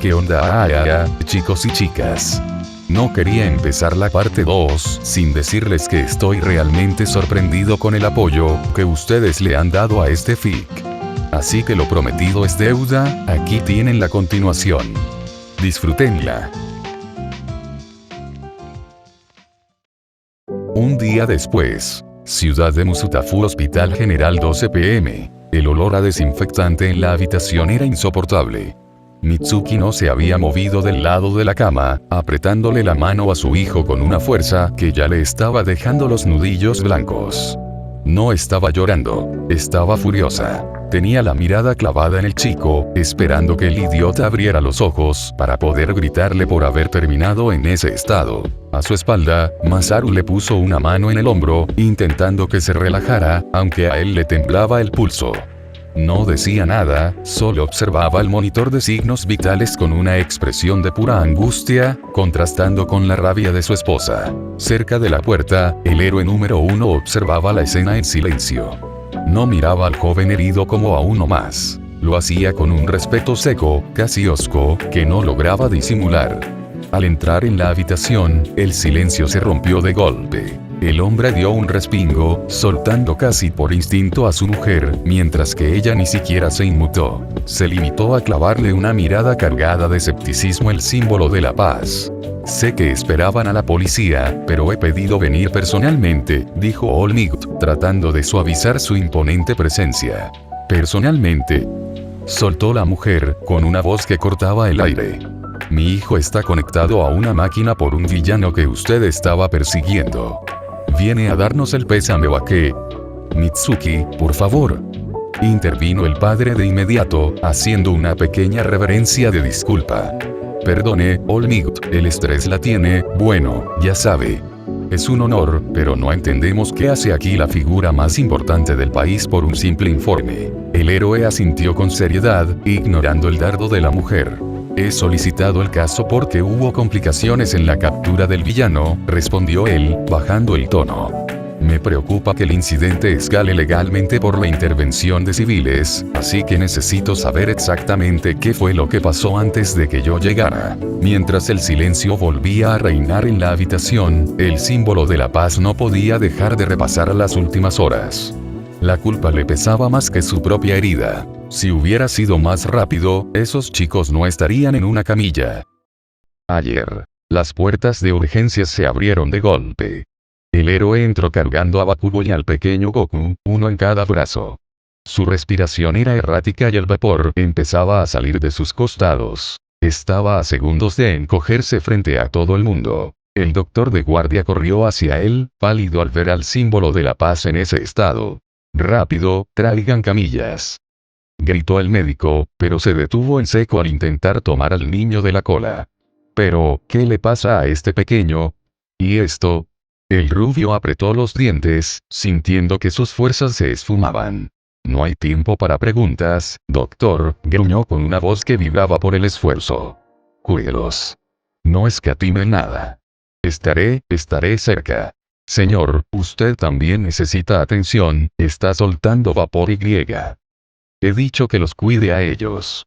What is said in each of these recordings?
¿Qué onda? Chicos y chicas. No quería empezar la parte 2 sin decirles que estoy realmente sorprendido con el apoyo que ustedes le han dado a este fic. Así que lo prometido es deuda, aquí tienen la continuación. Disfrútenla. Un día después, Ciudad de Musutafu, Hospital General, 12 p.m. El olor a desinfectante en la habitación era insoportable. Mitsuki no se había movido del lado de la cama, apretándole la mano a su hijo con una fuerza que ya le estaba dejando los nudillos blancos. No estaba llorando, estaba furiosa. Tenía la mirada clavada en el chico, esperando que el idiota abriera los ojos para poder gritarle por haber terminado en ese estado. A su espalda, Masaru le puso una mano en el hombro, intentando que se relajara, aunque a él le temblaba el pulso. No decía nada, solo observaba el monitor de signos vitales con una expresión de pura angustia, contrastando con la rabia de su esposa. Cerca de la puerta, el héroe número 1 observaba la escena en silencio. No miraba al joven herido como a uno más. Lo hacía con un respeto seco, casi hosco, que no lograba disimular. Al entrar en la habitación, el silencio se rompió de golpe. El hombre dio un respingo, soltando casi por instinto a su mujer, mientras que ella ni siquiera se inmutó. Se limitó a clavarle una mirada cargada de escepticismo, el símbolo de la paz. Sé que esperaban a la policía, pero he pedido venir personalmente, dijo Olmigt, tratando de suavizar su imponente presencia. Personalmente, soltó la mujer, con una voz que cortaba el aire. Mi hijo está conectado a una máquina por un villano que usted estaba persiguiendo. ¿Viene a darnos el pésame o a qué? Mitsuki, por favor. Intervino el padre de inmediato, haciendo una pequeña reverencia de disculpa. Perdone, Olmigt, el estrés la tiene, bueno, ya sabe. Es un honor, pero no entendemos qué hace aquí la figura más importante del país por un simple informe. El héroe asintió con seriedad, ignorando el dardo de la mujer. He solicitado el caso porque hubo complicaciones en la captura del villano, respondió él, bajando el tono. Me preocupa que el incidente escale legalmente por la intervención de civiles, así que necesito saber exactamente qué fue lo que pasó antes de que yo llegara. Mientras el silencio volvía a reinar en la habitación, el símbolo de la paz no podía dejar de repasar las últimas horas. La culpa le pesaba más que su propia herida. Si hubiera sido más rápido, esos chicos no estarían en una camilla. Ayer, las puertas de urgencias se abrieron de golpe. El héroe entró cargando a Bakugo y al pequeño Goku, uno en cada brazo. Su respiración era errática y el vapor empezaba a salir de sus costados. Estaba a segundos de encogerse frente a todo el mundo. El doctor de guardia corrió hacia él, pálido al ver al símbolo de la paz en ese estado. Rápido, traigan camillas. Gritó el médico, pero se detuvo en seco al intentar tomar al niño de la cola. Pero, ¿qué le pasa a este pequeño? ¿Y esto? El rubio apretó los dientes, sintiendo que sus fuerzas se esfumaban. No hay tiempo para preguntas, doctor, gruñó con una voz que vibraba por el esfuerzo. Cúrelos. No escatime nada. Estaré cerca. Señor, usted también necesita atención, está soltando vapor y griega. He dicho que los cuide a ellos.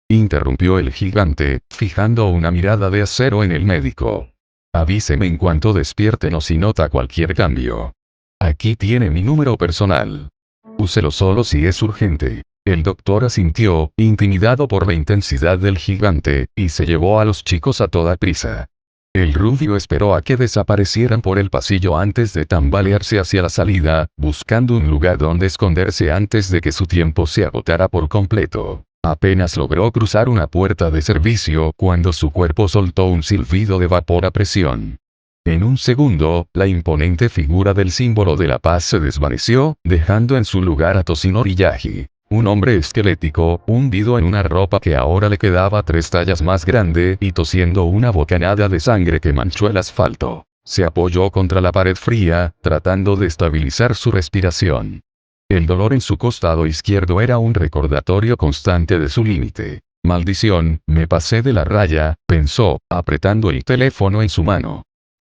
Interrumpió el gigante, fijando una mirada de acero en el médico. Avíseme en cuanto despierten o si nota cualquier cambio. Aquí tiene mi número personal. Úselo solo si es urgente. El doctor asintió, intimidado por la intensidad del gigante, y se llevó a los chicos a toda prisa. El rubio esperó a que desaparecieran por el pasillo antes de tambalearse hacia la salida, buscando un lugar donde esconderse antes de que su tiempo se agotara por completo. Apenas logró cruzar una puerta de servicio cuando su cuerpo soltó un silbido de vapor a presión. En un segundo, la imponente figura del símbolo de la paz se desvaneció, dejando en su lugar a Toshinori Yagi. Un hombre esquelético, hundido en una ropa que ahora le quedaba 3 tallas más grande y tosiendo una bocanada de sangre que manchó el asfalto. Se apoyó contra la pared fría, tratando de estabilizar su respiración. El dolor en su costado izquierdo era un recordatorio constante de su límite. Maldición, me pasé de la raya, pensó, apretando el teléfono en su mano.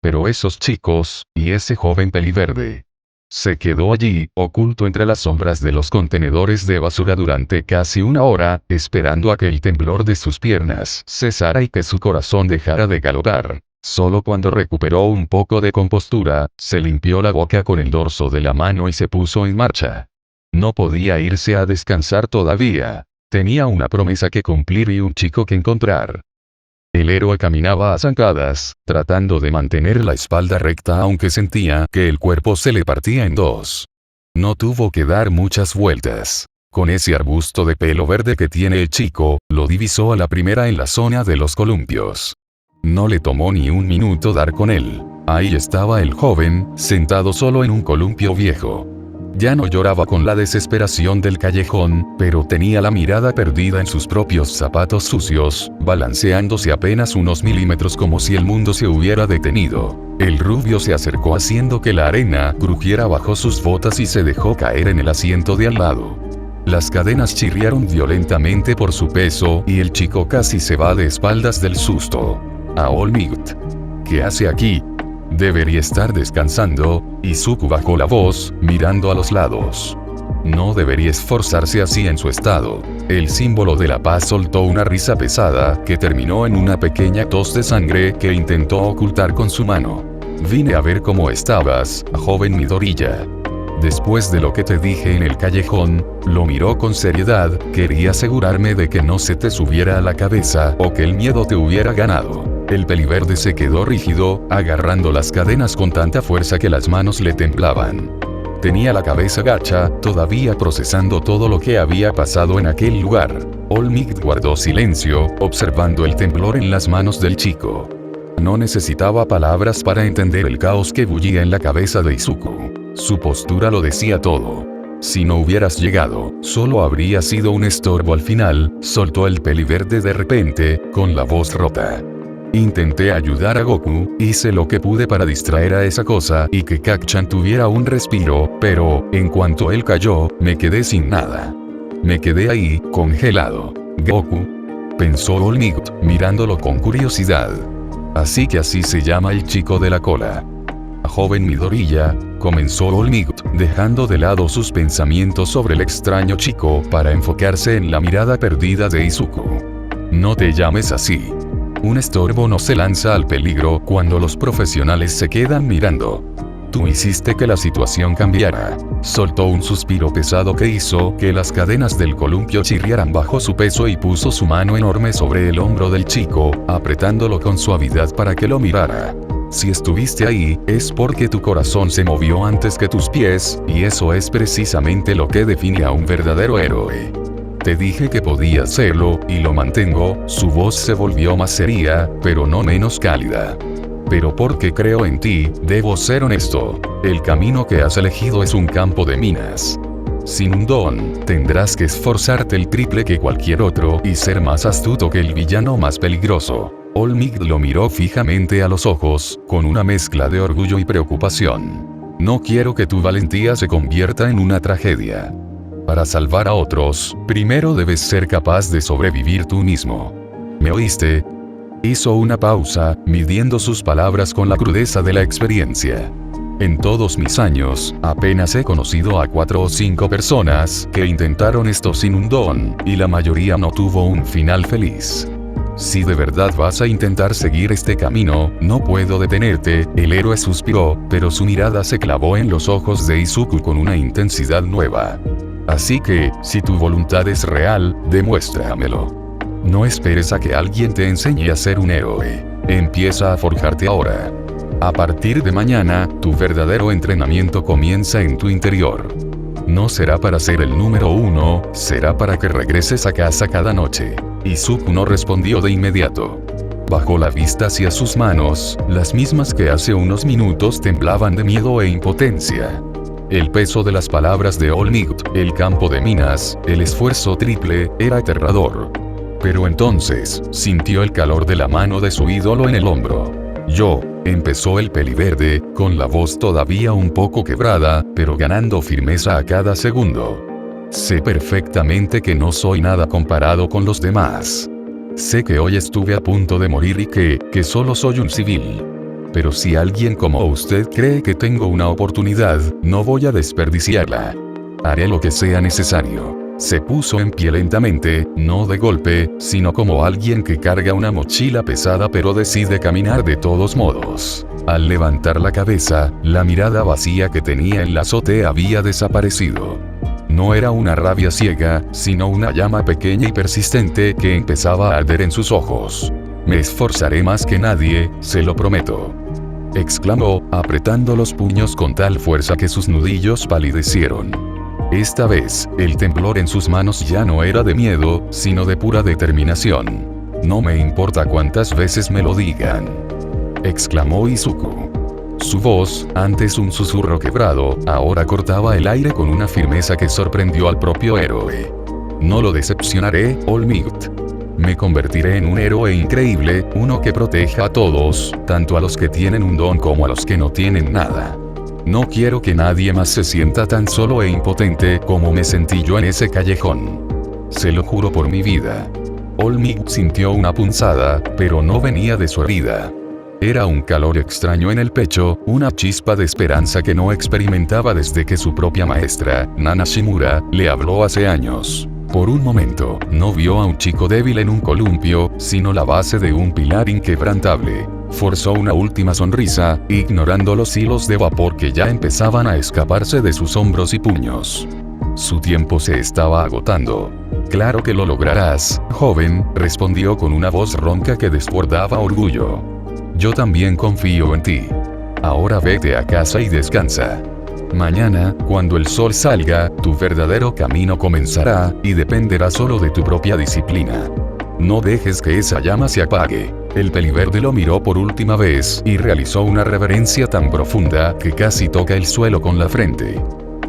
Pero esos chicos, y ese joven peliverde. Se quedó allí, oculto entre las sombras de los contenedores de basura durante casi una hora, esperando a que el temblor de sus piernas cesara y que su corazón dejara de galopar. Solo cuando recuperó un poco de compostura, se limpió la boca con el dorso de la mano y se puso en marcha. No podía irse a descansar todavía. Tenía una promesa que cumplir y un chico que encontrar. El héroe caminaba a zancadas, tratando de mantener la espalda recta aunque sentía que el cuerpo se le partía en dos. No tuvo que dar muchas vueltas. Con ese arbusto de pelo verde que tiene el chico, lo divisó a la primera en la zona de los columpios. No le tomó ni un minuto dar con él. Ahí estaba el joven, sentado solo en un columpio viejo. Ya no lloraba con la desesperación del callejón, pero tenía la mirada perdida en sus propios zapatos sucios, balanceándose apenas unos milímetros como si el mundo se hubiera detenido. El rubio se acercó haciendo que la arena crujiera bajo sus botas y se dejó caer en el asiento de al lado. Las cadenas chirriaron violentamente por su peso y el chico casi se va de espaldas del susto. A Olmigt. ¿Qué hace aquí? Debería estar descansando. Izuku bajó la voz, mirando a los lados. No debería esforzarse así en su estado. El símbolo de la paz soltó una risa pesada, que terminó en una pequeña tos de sangre que intentó ocultar con su mano. Vine a ver cómo estabas, joven Midoriya. Después de lo que te dije en el callejón, lo miró con seriedad, quería asegurarme de que no se te subiera a la cabeza o que el miedo te hubiera ganado. El peliverde se quedó rígido, agarrando las cadenas con tanta fuerza que las manos le temblaban. Tenía la cabeza gacha, todavía procesando todo lo que había pasado en aquel lugar. Olmigt guardó silencio, observando el temblor en las manos del chico. No necesitaba palabras para entender el caos que bullía en la cabeza de Izuku. Su postura lo decía todo. Si no hubieras llegado, solo habría sido un estorbo al final, soltó el peliverde de repente, con la voz rota. Intenté ayudar a Goku, hice lo que pude para distraer a esa cosa y que Kacchan tuviera un respiro, pero, en cuanto él cayó, me quedé sin nada. Me quedé ahí, congelado. Goku, pensó Olmigt, mirándolo con curiosidad. Así que así se llama el chico de la cola. Joven Midoriya, comenzó Olmigt, dejando de lado sus pensamientos sobre el extraño chico para enfocarse en la mirada perdida de Izuku. No te llames así. Un estorbo no se lanza al peligro cuando los profesionales se quedan mirando. Tú hiciste que la situación cambiara. Soltó un suspiro pesado que hizo que las cadenas del columpio chirriaran bajo su peso y puso su mano enorme sobre el hombro del chico, apretándolo con suavidad para que lo mirara. Si estuviste ahí, es porque tu corazón se movió antes que tus pies, y eso es precisamente lo que define a un verdadero héroe. Te dije que podía hacerlo, y lo mantengo. Su voz se volvió más seria, pero no menos cálida. Pero porque creo en ti, debo ser honesto. El camino que has elegido es un campo de minas. Sin un don, tendrás que esforzarte el triple que cualquier otro y ser más astuto que el villano más peligroso. Olmigt lo miró fijamente a los ojos, con una mezcla de orgullo y preocupación. No quiero que tu valentía se convierta en una tragedia. Para salvar a otros, primero debes ser capaz de sobrevivir tú mismo. ¿Me oíste? Hizo una pausa, midiendo sus palabras con la crudeza de la experiencia. En todos mis años, apenas he conocido a 4 o 5 personas que intentaron esto sin un don, y la mayoría no tuvo un final feliz. Si de verdad vas a intentar seguir este camino, no puedo detenerte, el héroe suspiró, pero su mirada se clavó en los ojos de Izuku con una intensidad nueva. Así que, si tu voluntad es real, demuéstramelo. No esperes a que alguien te enseñe a ser un héroe. Empieza a forjarte ahora. A partir de mañana, tu verdadero entrenamiento comienza en tu interior. No será para ser el número 1, será para que regreses a casa cada noche. Izuku no respondió de inmediato. Bajó la vista hacia sus manos, las mismas que hace unos minutos temblaban de miedo e impotencia. El peso de las palabras de Olmigt, el campo de minas, el esfuerzo triple, era aterrador. Pero entonces, sintió el calor de la mano de su ídolo en el hombro. Yo, empezó el peliverde, con la voz todavía un poco quebrada, pero ganando firmeza a cada segundo. Sé perfectamente que no soy nada comparado con los demás. Sé que hoy estuve a punto de morir y que solo soy un civil. pero si alguien como usted cree que tengo una oportunidad, no voy a desperdiciarla. Haré lo que sea necesario. Se puso en pie lentamente, no de golpe, sino como alguien que carga una mochila pesada pero decide caminar de todos modos. Al levantar la cabeza, la mirada vacía que tenía en la azotea había desaparecido. No era una rabia ciega, sino una llama pequeña y persistente que empezaba a arder en sus ojos. Me esforzaré más que nadie, se lo prometo. Exclamó, apretando los puños con tal fuerza que sus nudillos palidecieron. Esta vez, el temblor en sus manos ya no era de miedo, sino de pura determinación. No me importa cuántas veces me lo digan, exclamó Izuku. Su voz, antes un susurro quebrado, ahora cortaba el aire con una firmeza que sorprendió al propio héroe. No lo decepcionaré, All Might. Me convertiré en un héroe increíble, uno que proteja a todos, tanto a los que tienen un don como a los que no tienen nada. No quiero que nadie más se sienta tan solo e impotente como me sentí yo en ese callejón. Se lo juro por mi vida. All Might sintió una punzada, pero no venía de su herida. Era un calor extraño en el pecho, una chispa de esperanza que no experimentaba desde que su propia maestra, Nana Shimura, le habló hace años. Por un momento, no vio a un chico débil en un columpio, sino la base de un pilar inquebrantable. Forzó una última sonrisa, ignorando los hilos de vapor que ya empezaban a escaparse de sus hombros y puños. Su tiempo se estaba agotando. Claro que lo lograrás, joven, respondió con una voz ronca que desbordaba orgullo. Yo también confío en ti. Ahora vete a casa y descansa. Mañana, cuando el sol salga, tu verdadero camino comenzará, y dependerá solo de tu propia disciplina. No dejes que esa llama se apague. El peliverde lo miró por última vez, y realizó una reverencia tan profunda que casi toca el suelo con la frente.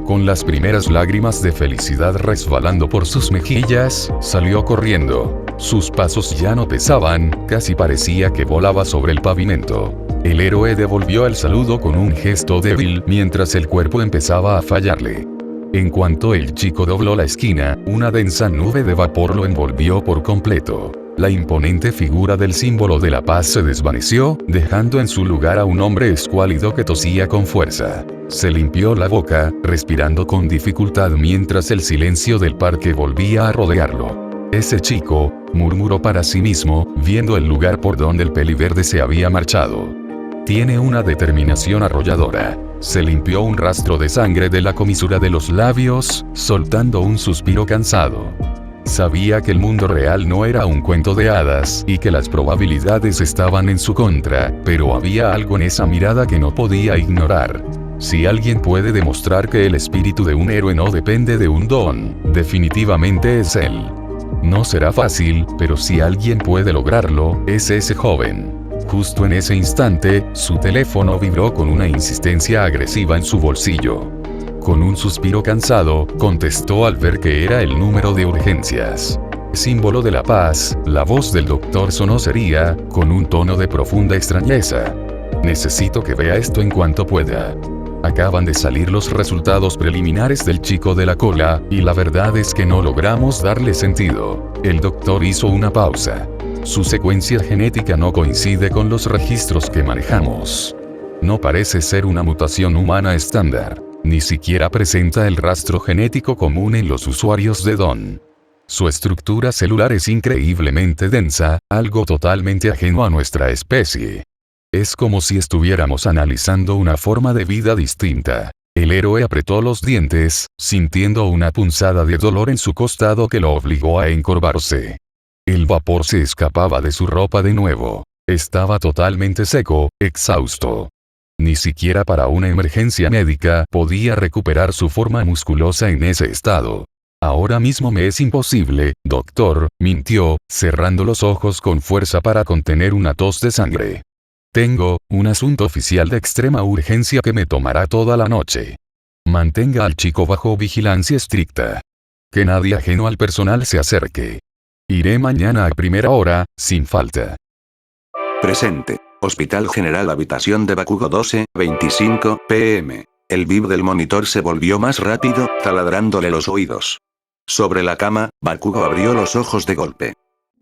Con las primeras lágrimas de felicidad resbalando por sus mejillas, salió corriendo. Sus pasos ya no pesaban, casi parecía que volaba sobre el pavimento. El héroe devolvió el saludo con un gesto débil mientras el cuerpo empezaba a fallarle. En cuanto el chico dobló la esquina, una densa nube de vapor lo envolvió por completo. La imponente figura del símbolo de la paz se desvaneció, dejando en su lugar a un hombre escuálido que tosía con fuerza. Se limpió la boca, respirando con dificultad mientras el silencio del parque volvía a rodearlo. Ese chico, murmuró para sí mismo, viendo el lugar por donde el peliverde se había marchado. Tiene una determinación arrolladora. Se limpió un rastro de sangre de la comisura de los labios, soltando un suspiro cansado. Sabía que el mundo real no era un cuento de hadas y que las probabilidades estaban en su contra, pero había algo en esa mirada que no podía ignorar. Si alguien puede demostrar que el espíritu de un héroe no depende de un don, definitivamente es él. No será fácil, pero si alguien puede lograrlo, es ese joven. Justo en ese instante, su teléfono vibró con una insistencia agresiva en su bolsillo. Con un suspiro cansado, contestó al ver que era el número de urgencias. Símbolo de la paz, la voz del doctor sonó seria, con un tono de profunda extrañeza. Necesito que vea esto en cuanto pueda. Acaban de salir los resultados preliminares del chico de la cola, y la verdad es que no logramos darle sentido. El doctor hizo una pausa. Su secuencia genética no coincide con los registros que manejamos. No parece ser una mutación humana estándar. Ni siquiera presenta el rastro genético común en los usuarios de Don. Su estructura celular es increíblemente densa, algo totalmente ajeno a nuestra especie. Es como si estuviéramos analizando una forma de vida distinta. El héroe apretó los dientes, sintiendo una punzada de dolor en su costado que lo obligó a encorvarse. El vapor se escapaba de su ropa de nuevo. Estaba totalmente seco, exhausto. Ni siquiera para una emergencia médica podía recuperar su forma musculosa en ese estado. Ahora mismo me es imposible, doctor, mintió, cerrando los ojos con fuerza para contener una tos de sangre. Tengo un asunto oficial de extrema urgencia que me tomará toda la noche. Mantenga al chico bajo vigilancia estricta. Que nadie ajeno al personal se acerque. Iré mañana a primera hora, sin falta. Presente. Hospital General Habitación de Bakugo 12:25 p.m. El bip del monitor se volvió más rápido, taladrándole los oídos. Sobre la cama, Bakugo abrió los ojos de golpe.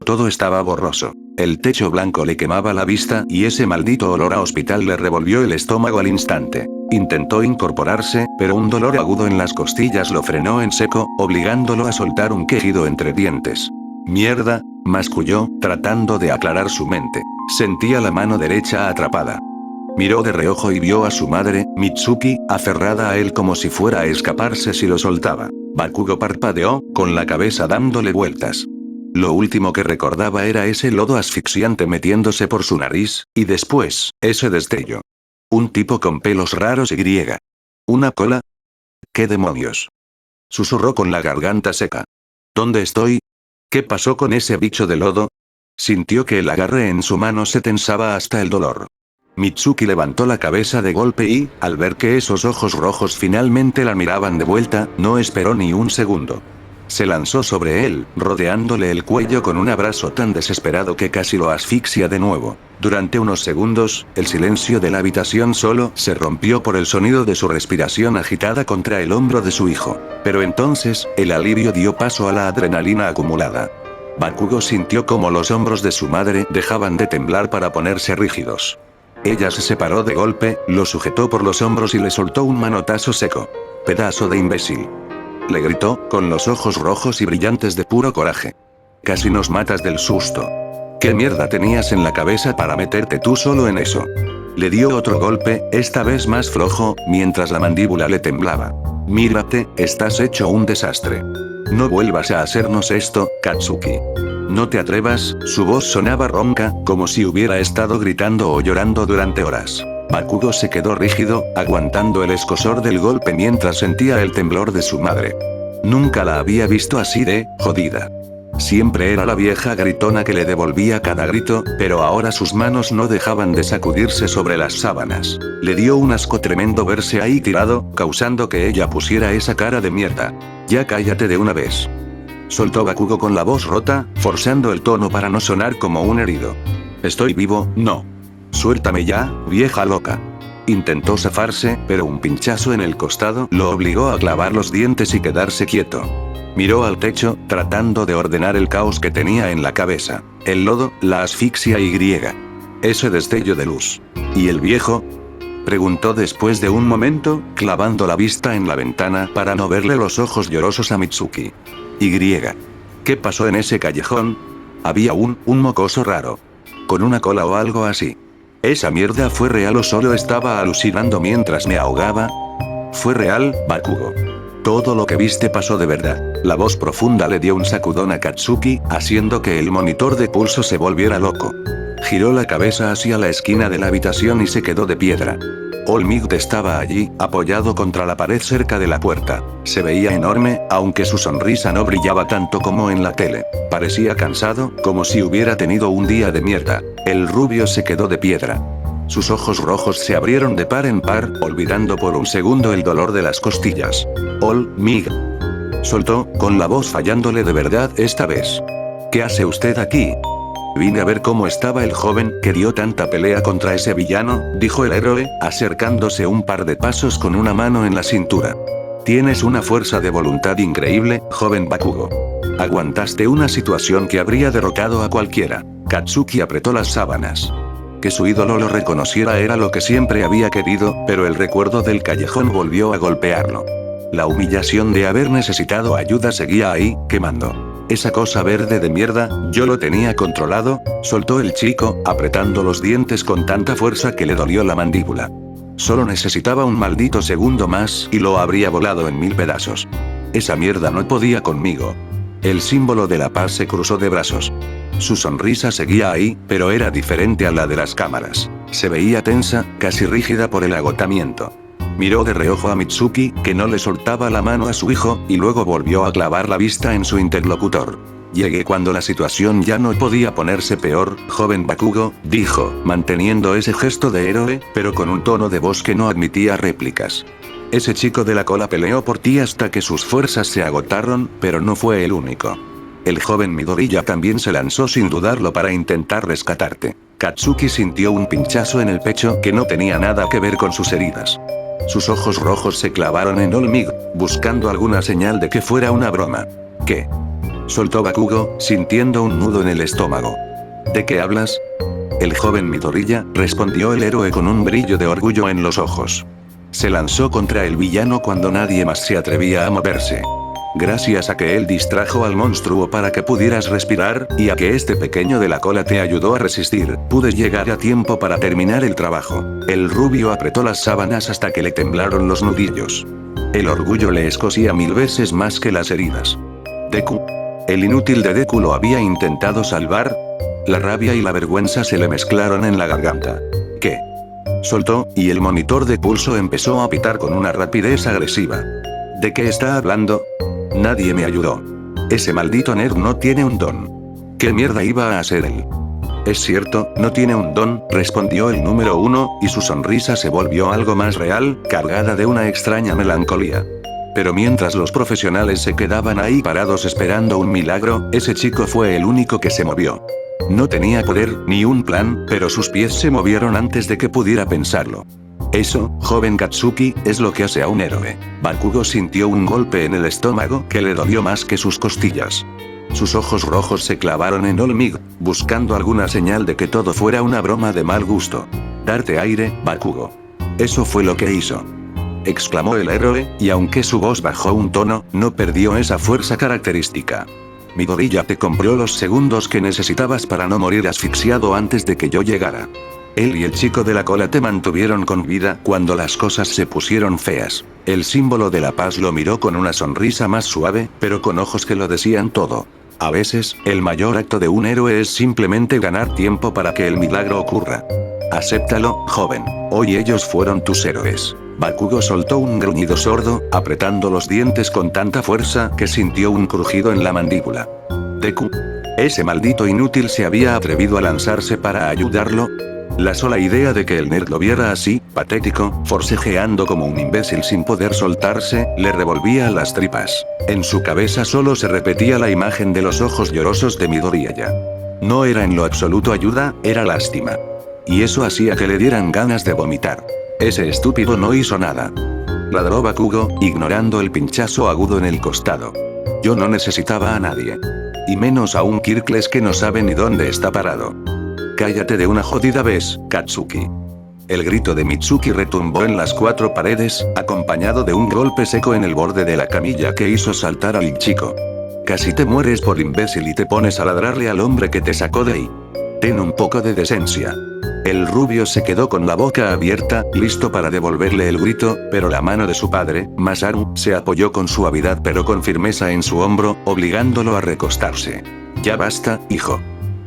Todo estaba borroso. El techo blanco le quemaba la vista y ese maldito olor a hospital le revolvió el estómago al instante. Intentó incorporarse, pero un dolor agudo en las costillas lo frenó en seco, obligándolo a soltar un quejido entre dientes. Mierda, masculló, tratando de aclarar su mente. Sentía la mano derecha atrapada. Miró de reojo y vio a su madre, Mitsuki, aferrada a él como si fuera a escaparse si lo soltaba. Bakugo parpadeó, con la cabeza dándole vueltas. Lo último que recordaba era ese lodo asfixiante metiéndose por su nariz, y después, ese destello. Un tipo con pelos raros y griega. ¿Una cola? ¿Qué demonios? Susurró con la garganta seca. ¿Dónde estoy? ¿Qué pasó con ese bicho de lodo? Sintió que el agarre en su mano se tensaba hasta el dolor. Mitsuki levantó la cabeza de golpe y, al ver que esos ojos rojos finalmente la miraban de vuelta, no esperó ni un segundo. Se lanzó sobre él, rodeándole el cuello con un abrazo tan desesperado que casi lo asfixia de nuevo. Durante unos segundos, el silencio de la habitación solo se rompió por el sonido de su respiración agitada contra el hombro de su hijo. Pero entonces, el alivio dio paso a la adrenalina acumulada. Bakugo sintió como los hombros de su madre dejaban de temblar para ponerse rígidos. Ella se separó de golpe, lo sujetó por los hombros y le soltó un manotazo seco. «Pedazo de imbécil», le gritó, con los ojos rojos y brillantes de puro coraje. «Casi nos matas del susto. ¿Qué mierda tenías en la cabeza para meterte tú solo en eso?». Le dio otro golpe, esta vez más flojo, mientras la mandíbula le temblaba. «Mírate, estás hecho un desastre. No vuelvas a hacernos esto, Katsuki. No te atrevas». Su voz sonaba ronca, como si hubiera estado gritando o llorando durante horas. Bakugo se quedó rígido, aguantando el escozor del golpe mientras sentía el temblor de su madre. Nunca la había visto así de jodida. Siempre era la vieja gritona que le devolvía cada grito, pero ahora sus manos no dejaban de sacudirse sobre las sábanas. Le dio un asco tremendo verse ahí tirado, causando que ella pusiera esa cara de mierda. «Ya cállate de una vez», soltó Bakugo con la voz rota, forzando el tono para no sonar como un herido. «Estoy vivo, no. Suéltame ya, vieja loca». Intentó zafarse, pero un pinchazo en el costado lo obligó a clavar los dientes y quedarse quieto. Miró al techo, tratando de ordenar el caos que tenía en la cabeza. El lodo, la asfixia y griega. Ese destello de luz. ¿Y el viejo?, preguntó después de un momento, clavando la vista en la ventana para no verle los ojos llorosos a Mitsuki. «¿Y griega? ¿Qué pasó en ese callejón? Había un mocoso raro. Con una cola o algo así. ¿Esa mierda fue real o solo estaba alucinando mientras me ahogaba?». «Fue real, Bakugo. Todo lo que viste pasó de verdad». La voz profunda le dio un sacudón a Katsuki, haciendo que el monitor de pulso se volviera loco. Giró la cabeza hacia la esquina de la habitación y se quedó de piedra. Olmigd estaba allí, apoyado contra la pared cerca de la puerta. Se veía enorme, aunque su sonrisa no brillaba tanto como en la tele. Parecía cansado, como si hubiera tenido un día de mierda. El rubio se quedó de piedra. Sus ojos rojos se abrieron de par en par, olvidando por un segundo el dolor de las costillas. «Olmigd», soltó, con la voz fallándole de verdad esta vez. «¿Qué hace usted aquí?». «Vine a ver cómo estaba el joven que dio tanta pelea contra ese villano», dijo el héroe, acercándose un par de pasos con una mano en la cintura. «Tienes una fuerza de voluntad increíble, joven Bakugo. Aguantaste una situación que habría derrotado a cualquiera». Katsuki apretó las sábanas. Que su ídolo lo reconociera era lo que siempre había querido, pero el recuerdo del callejón volvió a golpearlo. La humillación de haber necesitado ayuda seguía ahí, quemando. «Esa cosa verde de mierda, yo lo tenía controlado», soltó el chico, apretando los dientes con tanta fuerza que le dolió la mandíbula. Solo necesitaba un maldito segundo más y lo habría volado en 1000 pedazos. «Esa mierda no podía conmigo». El símbolo de la paz se cruzó de brazos. Su sonrisa seguía ahí, pero era diferente a la de las cámaras. Se veía tensa, casi rígida por el agotamiento. Miró de reojo a Mitsuki, que no le soltaba la mano a su hijo, y luego volvió a clavar la vista en su interlocutor. «Llegué cuando la situación ya no podía ponerse peor, joven Bakugo», dijo, manteniendo ese gesto de héroe, pero con un tono de voz que no admitía réplicas. «Ese chico de la cola peleó por ti hasta que sus fuerzas se agotaron, pero no fue el único. El joven Midoriya también se lanzó sin dudarlo para intentar rescatarte». Katsuki sintió un pinchazo en el pecho que no tenía nada que ver con sus heridas. Sus ojos rojos se clavaron en Olmigd, buscando alguna señal de que fuera una broma. «¿Qué? soltó Bakugo, sintiendo un nudo en el estómago. ¿De qué hablas? El joven Midoriya, respondió el héroe con un brillo de orgullo en los ojos. Se lanzó contra el villano cuando nadie más se atrevía a moverse. Gracias a que él distrajo al monstruo para que pudieras respirar, y a que este pequeño de la cola te ayudó a resistir, pude llegar a tiempo para terminar el trabajo. El rubio apretó las sábanas hasta que le temblaron los nudillos. El orgullo le escocía 1000 veces más que las heridas. Deku. El inútil de Deku lo había intentado salvar. La rabia y la vergüenza se le mezclaron en la garganta. ¿Qué? Soltó, y el monitor de pulso empezó a pitar con una rapidez agresiva. ¿De qué está hablando? Nadie me ayudó. Ese maldito nerd no tiene un don. ¿Qué mierda iba a hacer él? Es cierto, no tiene un don, respondió el número 1, y su sonrisa se volvió algo más real, cargada de una extraña melancolía. Pero mientras los profesionales se quedaban ahí parados esperando un milagro, ese chico fue el único que se movió. No tenía poder, ni un plan, pero sus pies se movieron antes de que pudiera pensarlo. Eso, joven Katsuki, es lo que hace a un héroe. Bakugo sintió un golpe en el estómago que le dolió más que sus costillas. Sus ojos rojos se clavaron en Olmig, buscando alguna señal de que todo fuera una broma de mal gusto. Darte aire, Bakugo. Eso fue lo que hizo. Exclamó el héroe, y aunque su voz bajó un tono, no perdió esa fuerza característica. Midoriya te compró los segundos que necesitabas para no morir asfixiado antes de que yo llegara. Él y el chico de la cola te mantuvieron con vida cuando las cosas se pusieron feas. El símbolo de la paz lo miró con una sonrisa más suave, pero con ojos que lo decían todo. A veces, el mayor acto de un héroe es simplemente ganar tiempo para que el milagro ocurra. Acéptalo, joven. Hoy ellos fueron tus héroes. Bakugo soltó un gruñido sordo, apretando los dientes con tanta fuerza que sintió un crujido en la mandíbula. Deku. ¿Ese maldito inútil se había atrevido a lanzarse para ayudarlo? La sola idea de que el nerd lo viera así, patético, forcejeando como un imbécil sin poder soltarse, le revolvía las tripas. En su cabeza solo se repetía la imagen de los ojos llorosos de Midoriya. No era en lo absoluto ayuda, era lástima. Y eso hacía que le dieran ganas de vomitar. Ese estúpido no hizo nada. Ladró Bakugo, ignorando el pinchazo agudo en el costado. Yo no necesitaba a nadie. Y menos a un Kirkles que no sabe ni dónde está parado. Cállate de una jodida vez, Katsuki. El grito de Mitsuki retumbó en las 4 paredes, acompañado de un golpe seco en el borde de la camilla que hizo saltar al chico. Casi te mueres por imbécil y te pones a ladrarle al hombre que te sacó de ahí. Ten un poco de decencia. El rubio se quedó con la boca abierta, listo para devolverle el grito, pero la mano de su padre, Masaru, se apoyó con suavidad pero con firmeza en su hombro, obligándolo a recostarse. Ya basta, hijo.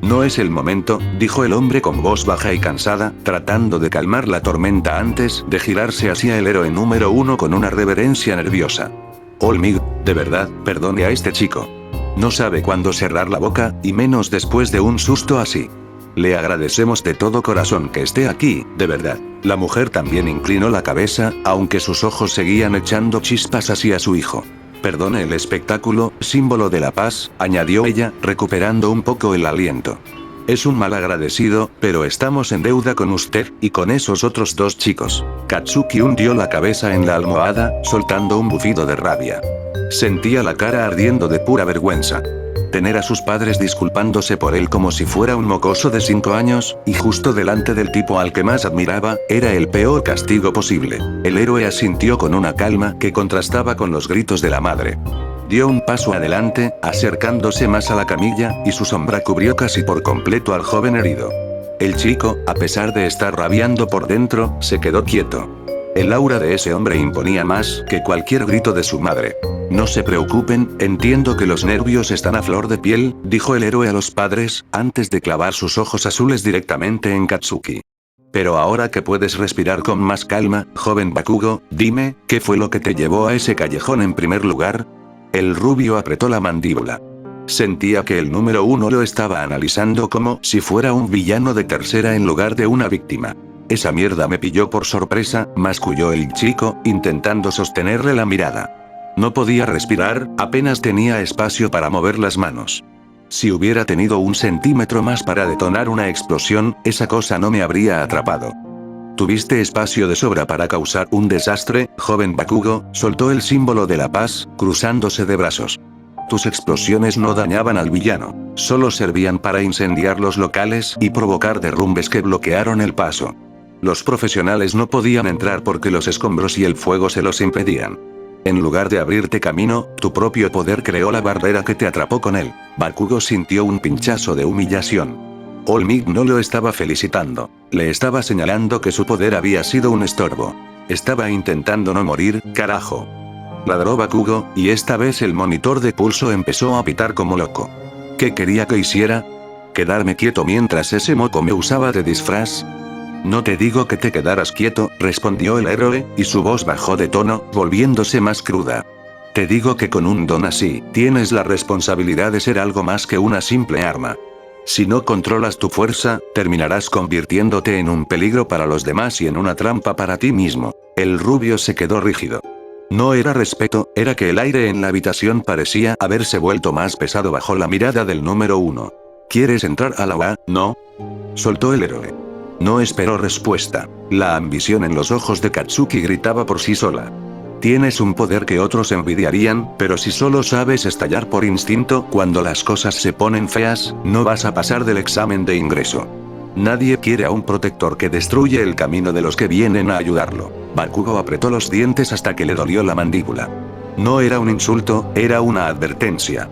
No es el momento, dijo el hombre con voz baja y cansada, tratando de calmar la tormenta antes de girarse hacia el héroe número 1 con una reverencia nerviosa. Olmig, de verdad, perdone a este chico. No sabe cuándo cerrar la boca, y menos después de un susto así. Le agradecemos de todo corazón que esté aquí, de verdad. La mujer también inclinó la cabeza, aunque sus ojos seguían echando chispas hacia su hijo. Perdone el espectáculo, símbolo de la paz, añadió ella, recuperando un poco el aliento. Es un mal agradecido, pero estamos en deuda con usted, y con esos otros 2 chicos. Katsuki hundió la cabeza en la almohada, soltando un bufido de rabia. Sentía la cara ardiendo de pura vergüenza. Tener a sus padres disculpándose por él como si fuera un mocoso de 5 años, y justo delante del tipo al que más admiraba, era el peor castigo posible. El héroe asintió con una calma que contrastaba con los gritos de la madre. Dio un paso adelante, acercándose más a la camilla, y su sombra cubrió casi por completo al joven herido. El chico, a pesar de estar rabiando por dentro, se quedó quieto. El aura de ese hombre imponía más que cualquier grito de su madre. No se preocupen, entiendo que los nervios están a flor de piel, dijo el héroe a los padres, antes de clavar sus ojos azules directamente en Katsuki. Pero ahora que puedes respirar con más calma, joven Bakugo, dime, ¿qué fue lo que te llevó a ese callejón en primer lugar? El rubio apretó la mandíbula. Sentía que el número 1 lo estaba analizando como si fuera un villano de tercera en lugar de una víctima. Esa mierda me pilló por sorpresa, masculló el chico, intentando sostenerle la mirada. No podía respirar, apenas tenía espacio para mover las manos. Si hubiera tenido 1 centímetro más para detonar una explosión, esa cosa no me habría atrapado. Tuviste espacio de sobra para causar un desastre, joven Bakugo, soltó el símbolo de la paz, cruzándose de brazos. Tus explosiones no dañaban al villano, solo servían para incendiar los locales y provocar derrumbes que bloquearon el paso. Los profesionales no podían entrar porque los escombros y el fuego se los impedían. En lugar de abrirte camino, tu propio poder creó la barrera que te atrapó con él. Bakugo sintió un pinchazo de humillación. All Might no lo estaba felicitando, le estaba señalando que su poder había sido un estorbo. Estaba intentando no morir, carajo. Ladró Bakugo, y esta vez el monitor de pulso empezó a pitar como loco. ¿Qué quería que hiciera? ¿Quedarme quieto mientras ese moco me usaba de disfraz? No te digo que te quedaras quieto, respondió el héroe, y su voz bajó de tono, volviéndose más cruda. Te digo que con un don así, tienes la responsabilidad de ser algo más que una simple arma. Si no controlas tu fuerza, terminarás convirtiéndote en un peligro para los demás y en una trampa para ti mismo. El rubio se quedó rígido. No era respeto, era que el aire en la habitación parecía haberse vuelto más pesado bajo la mirada del número 1. ¿Quieres entrar a la UA, no? Soltó el héroe. No esperó respuesta. La ambición en los ojos de Katsuki gritaba por sí sola. Tienes un poder que otros envidiarían, pero si solo sabes estallar por instinto cuando las cosas se ponen feas, no vas a pasar del examen de ingreso. Nadie quiere a un protector que destruye el camino de los que vienen a ayudarlo. Bakugo apretó los dientes hasta que le dolió la mandíbula. No era un insulto, era una advertencia.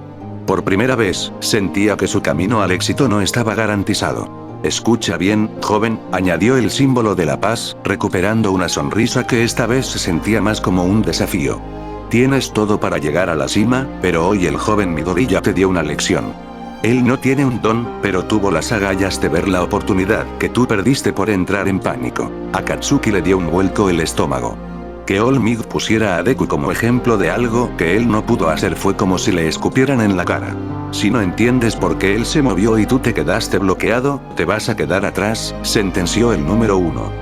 Por primera vez, sentía que su camino al éxito no estaba garantizado. Escucha bien, joven, añadió el símbolo de la paz, recuperando una sonrisa que esta vez se sentía más como un desafío. Tienes todo para llegar a la cima, pero hoy el joven Midori ya te dio una lección. Él no tiene un don, pero tuvo las agallas de ver la oportunidad que tú perdiste por entrar en pánico. A Katsuki le dio un vuelco el estómago. Que All Might pusiera a Deku como ejemplo de algo que él no pudo hacer fue como si le escupieran en la cara. Si no entiendes por qué él se movió y tú te quedaste bloqueado, te vas a quedar atrás, sentenció el número 1.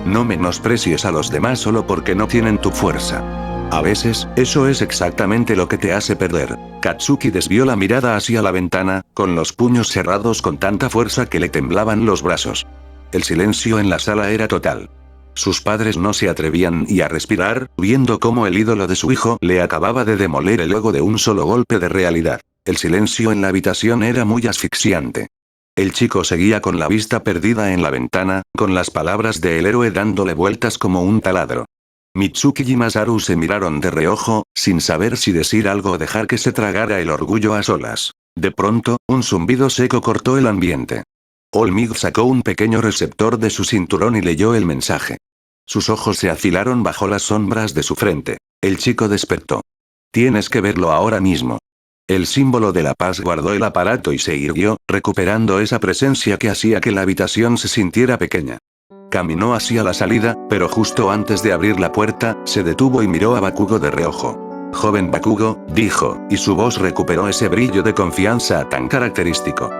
No menosprecies a los demás solo porque no tienen tu fuerza. A veces, eso es exactamente lo que te hace perder. Katsuki desvió la mirada hacia la ventana, con los puños cerrados con tanta fuerza que le temblaban los brazos. El silencio en la sala era total. Sus padres no se atrevían ni a respirar, viendo cómo el ídolo de su hijo le acababa de demoler el ego de un solo golpe de realidad. El silencio en la habitación era muy asfixiante. El chico seguía con la vista perdida en la ventana, con las palabras del héroe dándole vueltas como un taladro. Mitsuki y Masaru se miraron de reojo, sin saber si decir algo o dejar que se tragara el orgullo a solas. De pronto, un zumbido seco cortó el ambiente. All Might sacó un pequeño receptor de su cinturón y leyó el mensaje. Sus ojos se afilaron bajo las sombras de su frente. El chico despertó. Tienes que verlo ahora mismo. El símbolo de la paz guardó el aparato y se irguió, recuperando esa presencia que hacía que la habitación se sintiera pequeña. Caminó hacia la salida, pero justo antes de abrir la puerta, se detuvo y miró a Bakugo de reojo. Joven Bakugo, dijo, y su voz recuperó ese brillo de confianza tan característico.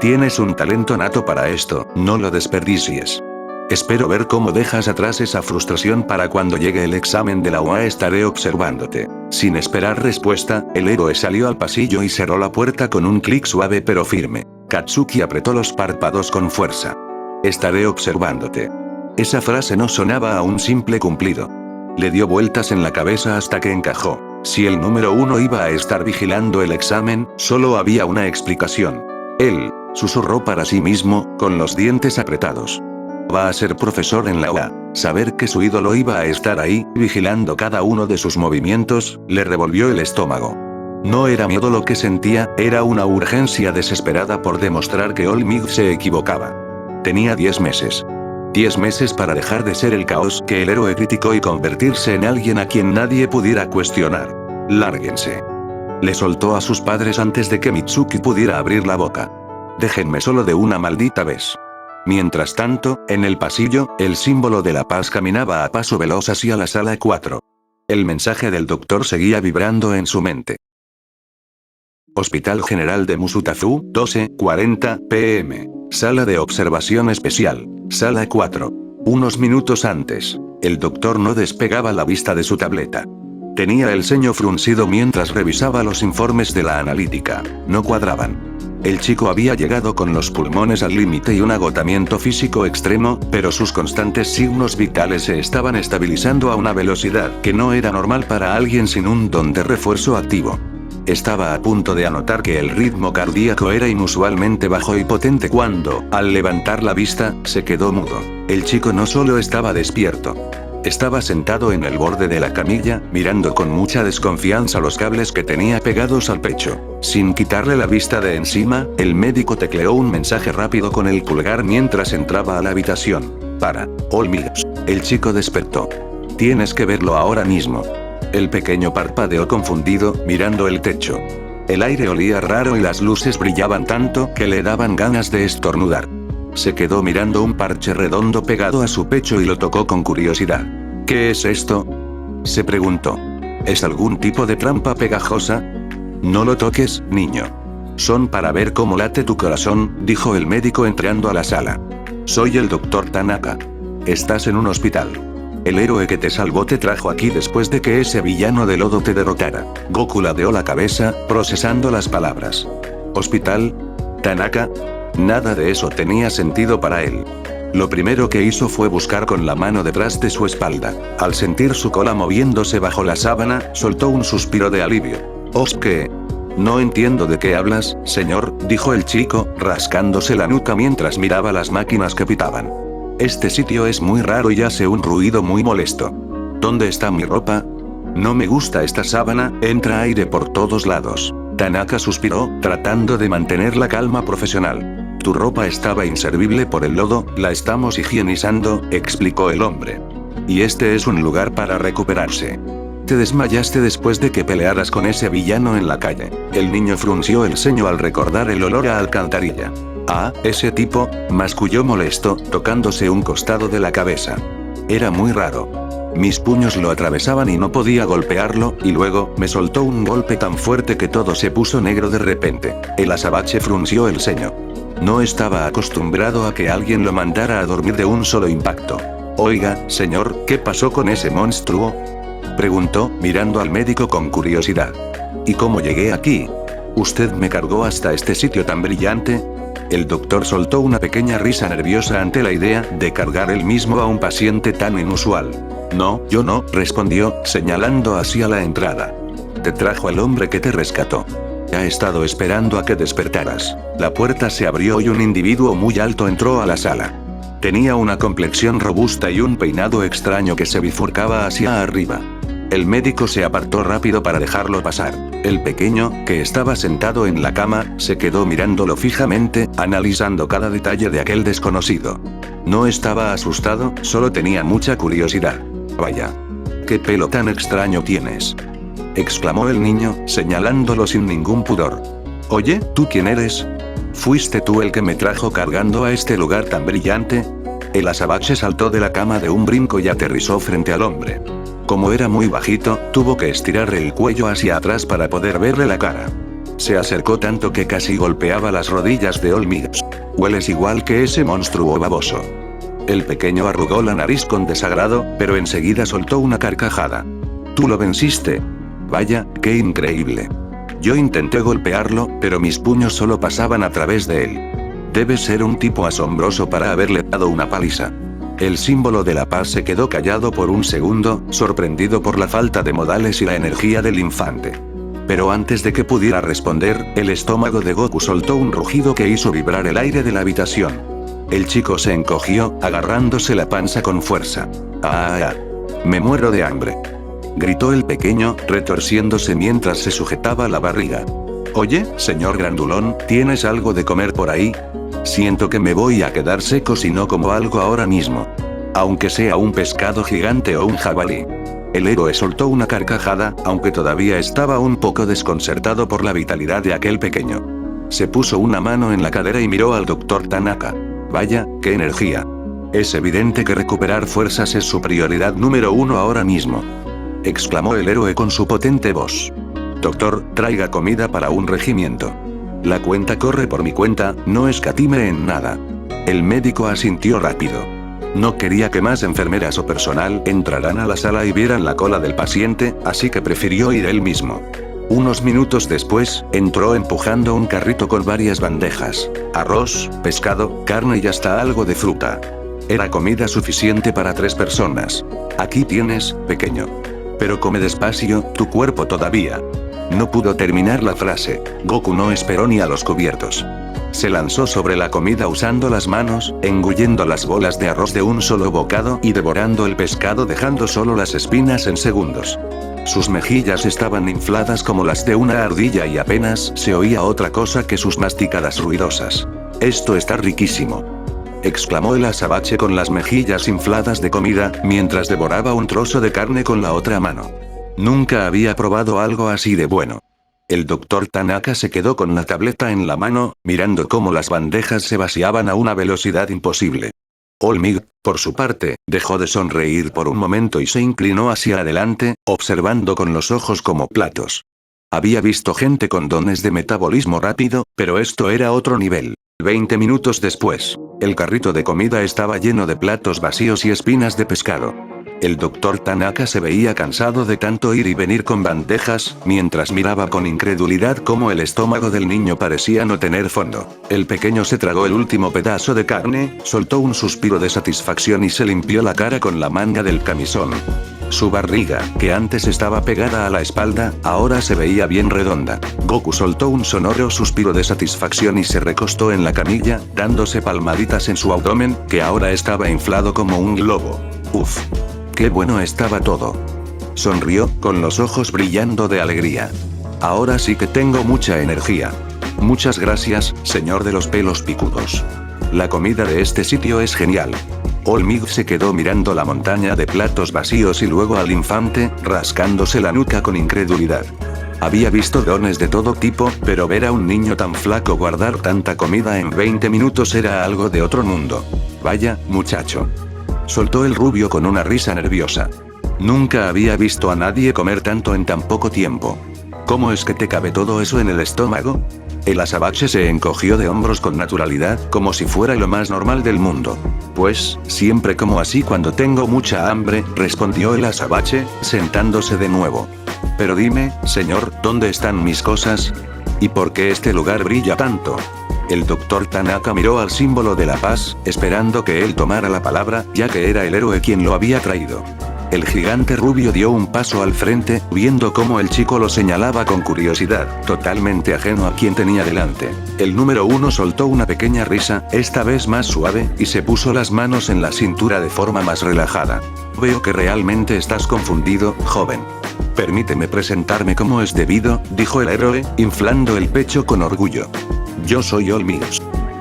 Tienes un talento nato para esto, no lo desperdicies. Espero ver cómo dejas atrás esa frustración para cuando llegue el examen de la UA estaré observándote. Sin esperar respuesta, el héroe salió al pasillo y cerró la puerta con un clic suave pero firme. Katsuki apretó los párpados con fuerza. Estaré observándote. Esa frase no sonaba a un simple cumplido. Le dio vueltas en la cabeza hasta que encajó. Si el número 1 iba a estar vigilando el examen, solo había una explicación. Él, susurró para sí mismo, con los dientes apretados. Va a ser profesor en la UA. Saber que su ídolo iba a estar ahí, vigilando cada uno de sus movimientos, le revolvió el estómago. No era miedo lo que sentía, era una urgencia desesperada por demostrar que All Might se equivocaba. Tenía 10 meses. 10 meses para dejar de ser el caos que el héroe criticó y convertirse en alguien a quien nadie pudiera cuestionar. Lárguense. Le soltó a sus padres antes de que Mitsuki pudiera abrir la boca. Déjenme solo de una maldita vez. Mientras tanto, en el pasillo, el símbolo de la paz caminaba a paso veloz hacia la sala 4. El mensaje del doctor seguía vibrando en su mente. Hospital General de Musutafu, 12:40 p.m. Sala de observación especial. Sala 4. Unos minutos antes, el doctor no despegaba la vista de su tableta. Tenía el ceño fruncido mientras revisaba los informes de la analítica. No cuadraban. El chico había llegado con los pulmones al límite y un agotamiento físico extremo, pero sus constantes signos vitales se estaban estabilizando a una velocidad que no era normal para alguien sin un don de refuerzo activo. Estaba a punto de anotar que el ritmo cardíaco era inusualmente bajo y potente cuando, al levantar la vista, se quedó mudo. El chico no solo estaba despierto. Estaba sentado en el borde de la camilla, mirando con mucha desconfianza los cables que tenía pegados al pecho. Sin quitarle la vista de encima, el médico tecleó un mensaje rápido con el pulgar mientras entraba a la habitación. Para Olmios. El chico despertó. Tienes que verlo ahora mismo. El pequeño parpadeó confundido, mirando el techo. El aire olía raro y las luces brillaban tanto que le daban ganas de estornudar. Se quedó mirando un parche redondo pegado a su pecho y lo tocó con curiosidad. ¿Qué es esto?, se preguntó. ¿Es algún tipo de trampa pegajosa? No lo toques, niño. Son para ver cómo late tu corazón, dijo el médico entrando a la sala. Soy el Dr. Tanaka. Estás en un hospital. El héroe que te salvó te trajo aquí después de que ese villano de lodo te derrotara. Goku ladeó la cabeza, procesando las palabras. ¿Hospital? ¿Tanaka? Nada de eso tenía sentido para él. Lo primero que hizo fue buscar con la mano detrás de su espalda. Al sentir su cola moviéndose bajo la sábana, soltó un suspiro de alivio. ¿Qué? No entiendo de qué hablas, señor, dijo el chico, rascándose la nuca mientras miraba las máquinas que pitaban. Este sitio es muy raro y hace un ruido muy molesto. ¿Dónde está mi ropa? No me gusta esta sábana, entra aire por todos lados. Tanaka suspiró, tratando de mantener la calma profesional. Tu ropa estaba inservible por el lodo, la estamos higienizando, explicó el hombre. Y este es un lugar para recuperarse. Te desmayaste después de que pelearas con ese villano en la calle. El niño frunció el ceño al recordar el olor a alcantarilla. Ah, ese tipo, masculló molesto, tocándose un costado de la cabeza. Era muy raro. Mis puños lo atravesaban y no podía golpearlo, y luego, me soltó un golpe tan fuerte que todo se puso negro de repente. El azabache frunció el ceño. No estaba acostumbrado a que alguien lo mandara a dormir de un solo impacto. Oiga, señor, ¿qué pasó con ese monstruo?, preguntó, mirando al médico con curiosidad. ¿Y cómo llegué aquí? ¿Usted me cargó hasta este sitio tan brillante? El doctor soltó una pequeña risa nerviosa ante la idea de cargar él mismo a un paciente tan inusual. No, yo no, respondió, señalando hacia la entrada. Te trajo el hombre que te rescató. Ha estado esperando a que despertaras. La puerta se abrió y un individuo muy alto entró a la sala. Tenía una complexión robusta y un peinado extraño que se bifurcaba hacia arriba. El médico se apartó rápido para dejarlo pasar. El pequeño, que estaba sentado en la cama, se quedó mirándolo fijamente, analizando cada detalle de aquel desconocido. No estaba asustado, solo tenía mucha curiosidad. Vaya. ¿Qué pelo tan extraño tienes?, exclamó el niño, señalándolo sin ningún pudor. Oye, ¿tú quién eres? ¿Fuiste tú el que me trajo cargando a este lugar tan brillante? El azabache saltó de la cama de un brinco y aterrizó frente al hombre. Como era muy bajito, tuvo que estirar el cuello hacia atrás para poder verle la cara. Se acercó tanto que casi golpeaba las rodillas de Olmios. Hueles igual que ese monstruo baboso. El pequeño arrugó la nariz con desagrado, pero enseguida soltó una carcajada. ¿Tú lo venciste? Vaya, qué increíble. Yo intenté golpearlo, pero mis puños solo pasaban a través de él. Debe ser un tipo asombroso para haberle dado una paliza. El símbolo de la paz se quedó callado por un segundo, sorprendido por la falta de modales y la energía del infante. Pero antes de que pudiera responder, el estómago de Goku soltó un rugido que hizo vibrar el aire de la habitación. El chico se encogió, agarrándose la panza con fuerza. ¡Ah! Me muero de hambre, gritó el pequeño, retorciéndose mientras se sujetaba la barriga. Oye, señor grandulón, ¿tienes algo de comer por ahí? Siento que me voy a quedar seco si no como algo ahora mismo. Aunque sea un pescado gigante o un jabalí. El héroe soltó una carcajada, aunque todavía estaba un poco desconcertado por la vitalidad de aquel pequeño. Se puso una mano en la cadera y miró al Dr. Tanaka. Vaya, qué energía. Es evidente que recuperar fuerzas es su prioridad número 1 ahora mismo, exclamó el héroe con su potente voz. Doctor, traiga comida para un regimiento. La cuenta corre por mi cuenta, no escatime en nada. El médico asintió rápido. No quería que más enfermeras o personal entraran a la sala y vieran la cola del paciente, así que prefirió ir él mismo. Unos minutos después, entró empujando un carrito con varias bandejas. Arroz, pescado, carne y hasta algo de fruta. Era comida suficiente para 3 personas. Aquí tienes, pequeño. Pero come despacio, tu cuerpo todavía No pudo terminar la frase. Goku no esperó ni a los cubiertos. Se lanzó sobre la comida usando las manos, engullendo las bolas de arroz de un solo bocado y devorando el pescado dejando solo las espinas en segundos. Sus mejillas estaban infladas como las de una ardilla y apenas se oía otra cosa que sus masticadas ruidosas. «Esto está riquísimo», exclamó el azabache con las mejillas infladas de comida, mientras devoraba un trozo de carne con la otra mano. Nunca había probado algo así de bueno. El doctor Tanaka se quedó con la tableta en la mano, mirando cómo las bandejas se vaciaban a una velocidad imposible. All Might, por su parte, dejó de sonreír por un momento y se inclinó hacia adelante, observando con los ojos como platos. Había visto gente con dones de metabolismo rápido, pero esto era otro nivel. 20 minutos después, el carrito de comida estaba lleno de platos vacíos y espinas de pescado. El doctor Tanaka se veía cansado de tanto ir y venir con bandejas, mientras miraba con incredulidad cómo el estómago del niño parecía no tener fondo. El pequeño se tragó el último pedazo de carne, soltó un suspiro de satisfacción y se limpió la cara con la manga del camisón. Su barriga, que antes estaba pegada a la espalda, ahora se veía bien redonda. Goku soltó un sonoro suspiro de satisfacción y se recostó en la camilla, dándose palmaditas en su abdomen, que ahora estaba inflado como un globo. Uf. ¡Qué bueno estaba todo! Sonrió, con los ojos brillando de alegría. Ahora sí que tengo mucha energía. Muchas gracias, señor de los pelos picudos. La comida de este sitio es genial. All Might se quedó mirando la montaña de platos vacíos y luego al infante, rascándose la nuca con incredulidad. Había visto dones de todo tipo, pero ver a un niño tan flaco guardar tanta comida en 20 minutos era algo de otro mundo. Vaya, muchacho. Soltó el rubio con una risa nerviosa. Nunca había visto a nadie comer tanto en tan poco tiempo. ¿Cómo es que te cabe todo eso en el estómago? El azabache se encogió de hombros con naturalidad, como si fuera lo más normal del mundo. Pues, siempre como así cuando tengo mucha hambre, respondió el azabache, sentándose de nuevo. Pero dime, señor, ¿dónde están mis cosas? ¿Y por qué este lugar brilla tanto? El doctor Tanaka miró al símbolo de la paz, esperando que él tomara la palabra, ya que era el héroe quien lo había traído. El gigante rubio dio un paso al frente, viendo cómo el chico lo señalaba con curiosidad, totalmente ajeno a quien tenía delante. El número 1 soltó una pequeña risa, esta vez más suave, y se puso las manos en la cintura de forma más relajada. Veo que realmente estás confundido, joven. Permíteme presentarme como es debido, dijo el héroe, inflando el pecho con orgullo. Yo soy All Might.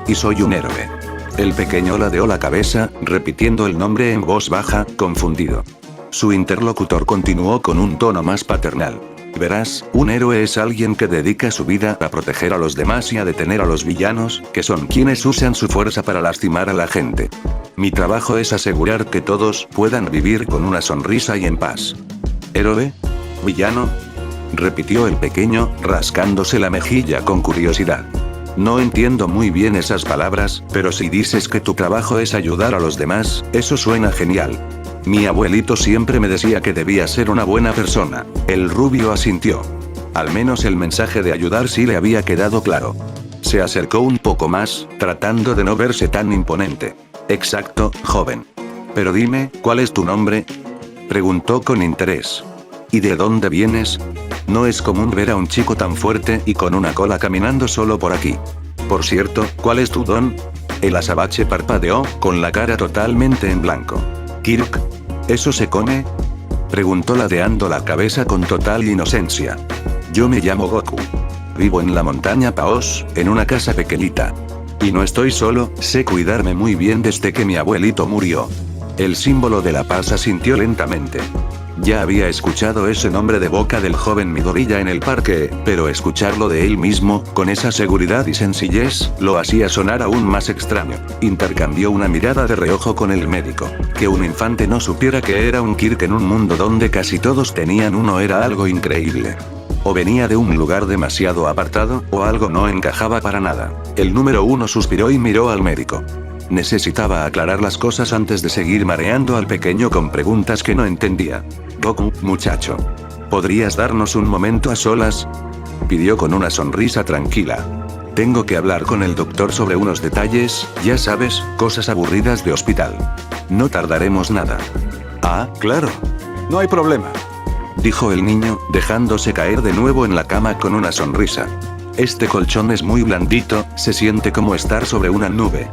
Y soy un héroe. El pequeño ladeó la cabeza, repitiendo el nombre en voz baja, confundido. Su interlocutor continuó con un tono más paternal. Verás, un héroe es alguien que dedica su vida a proteger a los demás y a detener a los villanos, que son quienes usan su fuerza para lastimar a la gente. Mi trabajo es asegurar que todos puedan vivir con una sonrisa y en paz. ¿Héroe? ¿Villano? Repitió el pequeño, rascándose la mejilla con curiosidad. No entiendo muy bien esas palabras, pero si dices que tu trabajo es ayudar a los demás, eso suena genial. Mi abuelito siempre me decía que debía ser una buena persona. El rubio asintió. Al menos el mensaje de ayudar sí le había quedado claro. Se acercó un poco más, tratando de no verse tan imponente. Exacto, joven. Pero dime, ¿cuál es tu nombre? Preguntó con interés. ¿Y de dónde vienes? No es común ver a un chico tan fuerte y con una cola caminando solo por aquí. Por cierto, ¿cuál es tu don? El azabache parpadeó, con la cara totalmente en blanco. ¿Kirk? ¿Eso se come? Preguntó ladeando la cabeza con total inocencia. Yo me llamo Goku. Vivo en la montaña Paos, en una casa pequeñita. Y no estoy solo, sé cuidarme muy bien desde que mi abuelito murió. El símbolo de la paz asintió lentamente. Ya había escuchado ese nombre de boca del joven Midoriya en el parque, pero escucharlo de él mismo, con esa seguridad y sencillez, lo hacía sonar aún más extraño. Intercambió una mirada de reojo con el médico. Que un infante no supiera que era un Kirk en un mundo donde casi todos tenían uno era algo increíble. O venía de un lugar demasiado apartado, o algo no encajaba para nada. El número 1 suspiró y miró al médico. Necesitaba aclarar las cosas antes de seguir mareando al pequeño con preguntas que no entendía. Goku, muchacho. ¿Podrías darnos un momento a solas? Pidió con una sonrisa tranquila. Tengo que hablar con el doctor sobre unos detalles, ya sabes, cosas aburridas de hospital. No tardaremos nada. Ah, claro. No hay problema. dijo el niño, dejándose caer de nuevo en la cama con una sonrisa. Este colchón es muy blandito, se siente como estar sobre una nube.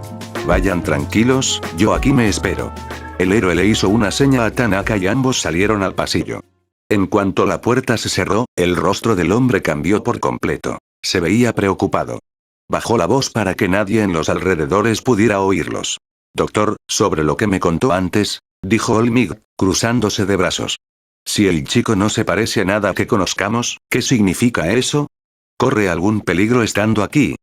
Vayan tranquilos, yo aquí me espero. El héroe le hizo una seña a Tanaka y ambos salieron al pasillo. En cuanto la puerta se cerró, el rostro del hombre cambió por completo. Se veía preocupado. Bajó la voz para que nadie en los alrededores pudiera oírlos. Doctor, sobre lo que me contó antes, dijo Olmig, cruzándose de brazos. Si el chico no se parece a nada que conozcamos, ¿qué significa eso? ¿Corre algún peligro estando aquí?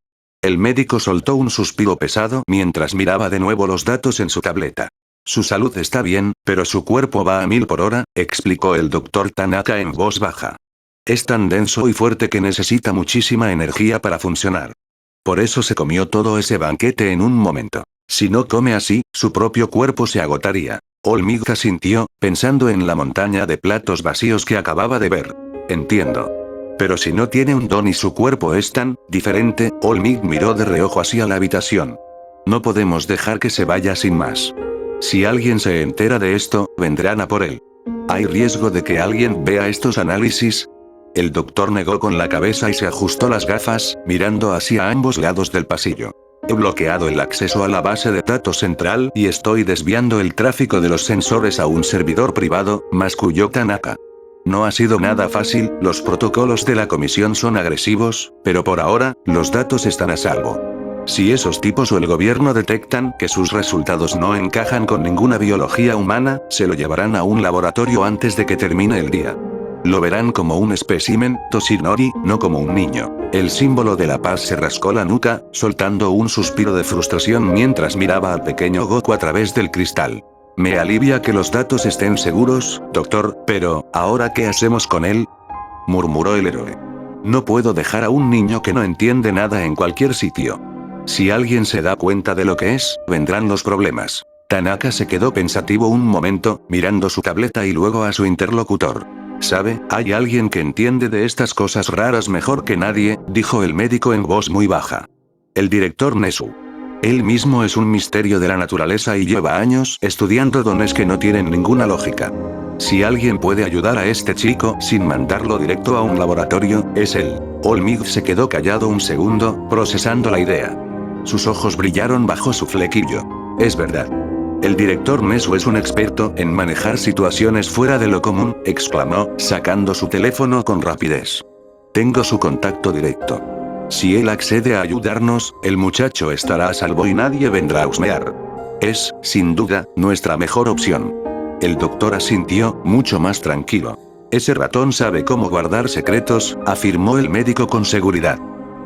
El médico soltó un suspiro pesado mientras miraba de nuevo los datos en su tableta. Su salud está bien, pero su cuerpo va a 1000 por hora, explicó el doctor Tanaka en voz baja. Es tan denso y fuerte que necesita muchísima energía para funcionar. Por eso se comió todo ese banquete en un momento. Si no come así, su propio cuerpo se agotaría. Olmig asintió, pensando en la montaña de platos vacíos que acababa de ver. Entiendo. Pero si no tiene un don y su cuerpo es tan diferente, Olmig miró de reojo hacia la habitación. No podemos dejar que se vaya sin más. Si alguien se entera de esto, vendrán a por él. ¿Hay riesgo de que alguien vea estos análisis? El doctor negó con la cabeza y se ajustó las gafas, mirando hacia ambos lados del pasillo. He bloqueado el acceso a la base de datos central y estoy desviando el tráfico de los sensores a un servidor privado, masculló Tanaka. No ha sido nada fácil, los protocolos de la comisión son agresivos, pero por ahora, los datos están a salvo. Si esos tipos o el gobierno detectan que sus resultados no encajan con ninguna biología humana, se lo llevarán a un laboratorio antes de que termine el día. Lo verán como un espécimen, Toshinori, no como un niño. El símbolo de la paz se rascó la nuca, soltando un suspiro de frustración mientras miraba al pequeño Goku a través del cristal. Me alivia que los datos estén seguros, doctor, pero, ¿ahora qué hacemos con él? Murmuró el héroe. No puedo dejar a un niño que no entiende nada en cualquier sitio. Si alguien se da cuenta de lo que es, vendrán los problemas. Tanaka se quedó pensativo un momento, mirando su tableta y luego a su interlocutor. ¿Sabe? Hay alguien que entiende de estas cosas raras mejor que nadie, dijo el médico en voz muy baja. El director Nezu. Él mismo es un misterio de la naturaleza y lleva años estudiando dones que no tienen ninguna lógica. Si alguien puede ayudar a este chico sin mandarlo directo a un laboratorio, es él. Olmig se quedó callado un segundo, procesando la idea. Sus ojos brillaron bajo su flequillo. Es verdad. El director Nezu es un experto en manejar situaciones fuera de lo común, exclamó, sacando su teléfono con rapidez. Tengo su contacto directo. Si él accede a ayudarnos, el muchacho estará a salvo y nadie vendrá a husmear. Es, sin duda, nuestra mejor opción. El doctor asintió, mucho más tranquilo. Ese ratón sabe cómo guardar secretos, afirmó el médico con seguridad.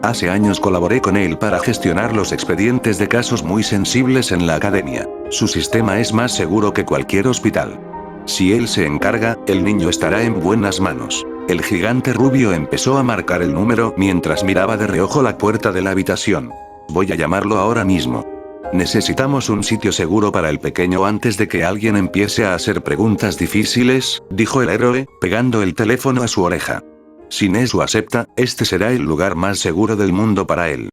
Hace años colaboré con él para gestionar los expedientes de casos muy sensibles en la academia. Su sistema es más seguro que cualquier hospital. Si él se encarga, el niño estará en buenas manos. El gigante rubio empezó a marcar el número mientras miraba de reojo la puerta de la habitación. Voy a llamarlo ahora mismo. Necesitamos un sitio seguro para el pequeño antes de que alguien empiece a hacer preguntas difíciles, dijo el héroe, pegando el teléfono a su oreja. Si Nezu acepta, este será el lugar más seguro del mundo para él.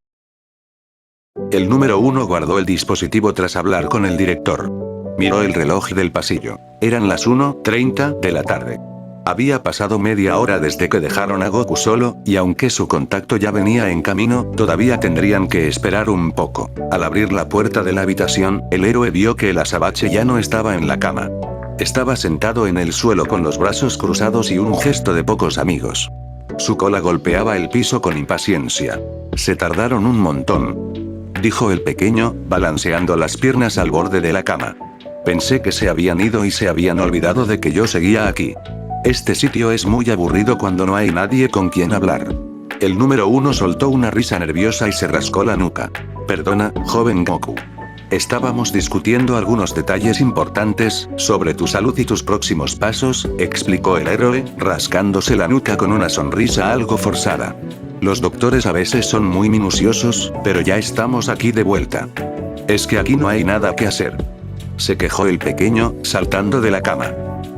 El número 1 guardó el dispositivo tras hablar con el director. Miró el reloj del pasillo. Eran las 1:30 de la tarde. Había pasado media hora desde que dejaron a Goku solo, y aunque su contacto ya venía en camino, todavía tendrían que esperar un poco. Al abrir la puerta de la habitación, el héroe vio que el azabache ya no estaba en la cama. Estaba sentado en el suelo con los brazos cruzados y un gesto de pocos amigos. Su cola golpeaba el piso con impaciencia. Se tardaron un montón, dijo el pequeño, balanceando las piernas al borde de la cama. Pensé que se habían ido y se habían olvidado de que yo seguía aquí. Este sitio es muy aburrido cuando no hay nadie con quien hablar. El número 1 soltó una risa nerviosa y se rascó la nuca. Perdona, joven Goku. Estábamos discutiendo algunos detalles importantes sobre tu salud y tus próximos pasos, explicó el héroe, rascándose la nuca con una sonrisa algo forzada. Los doctores a veces son muy minuciosos, pero ya estamos aquí de vuelta. Es que aquí no hay nada que hacer. Se quejó el pequeño, saltando de la cama.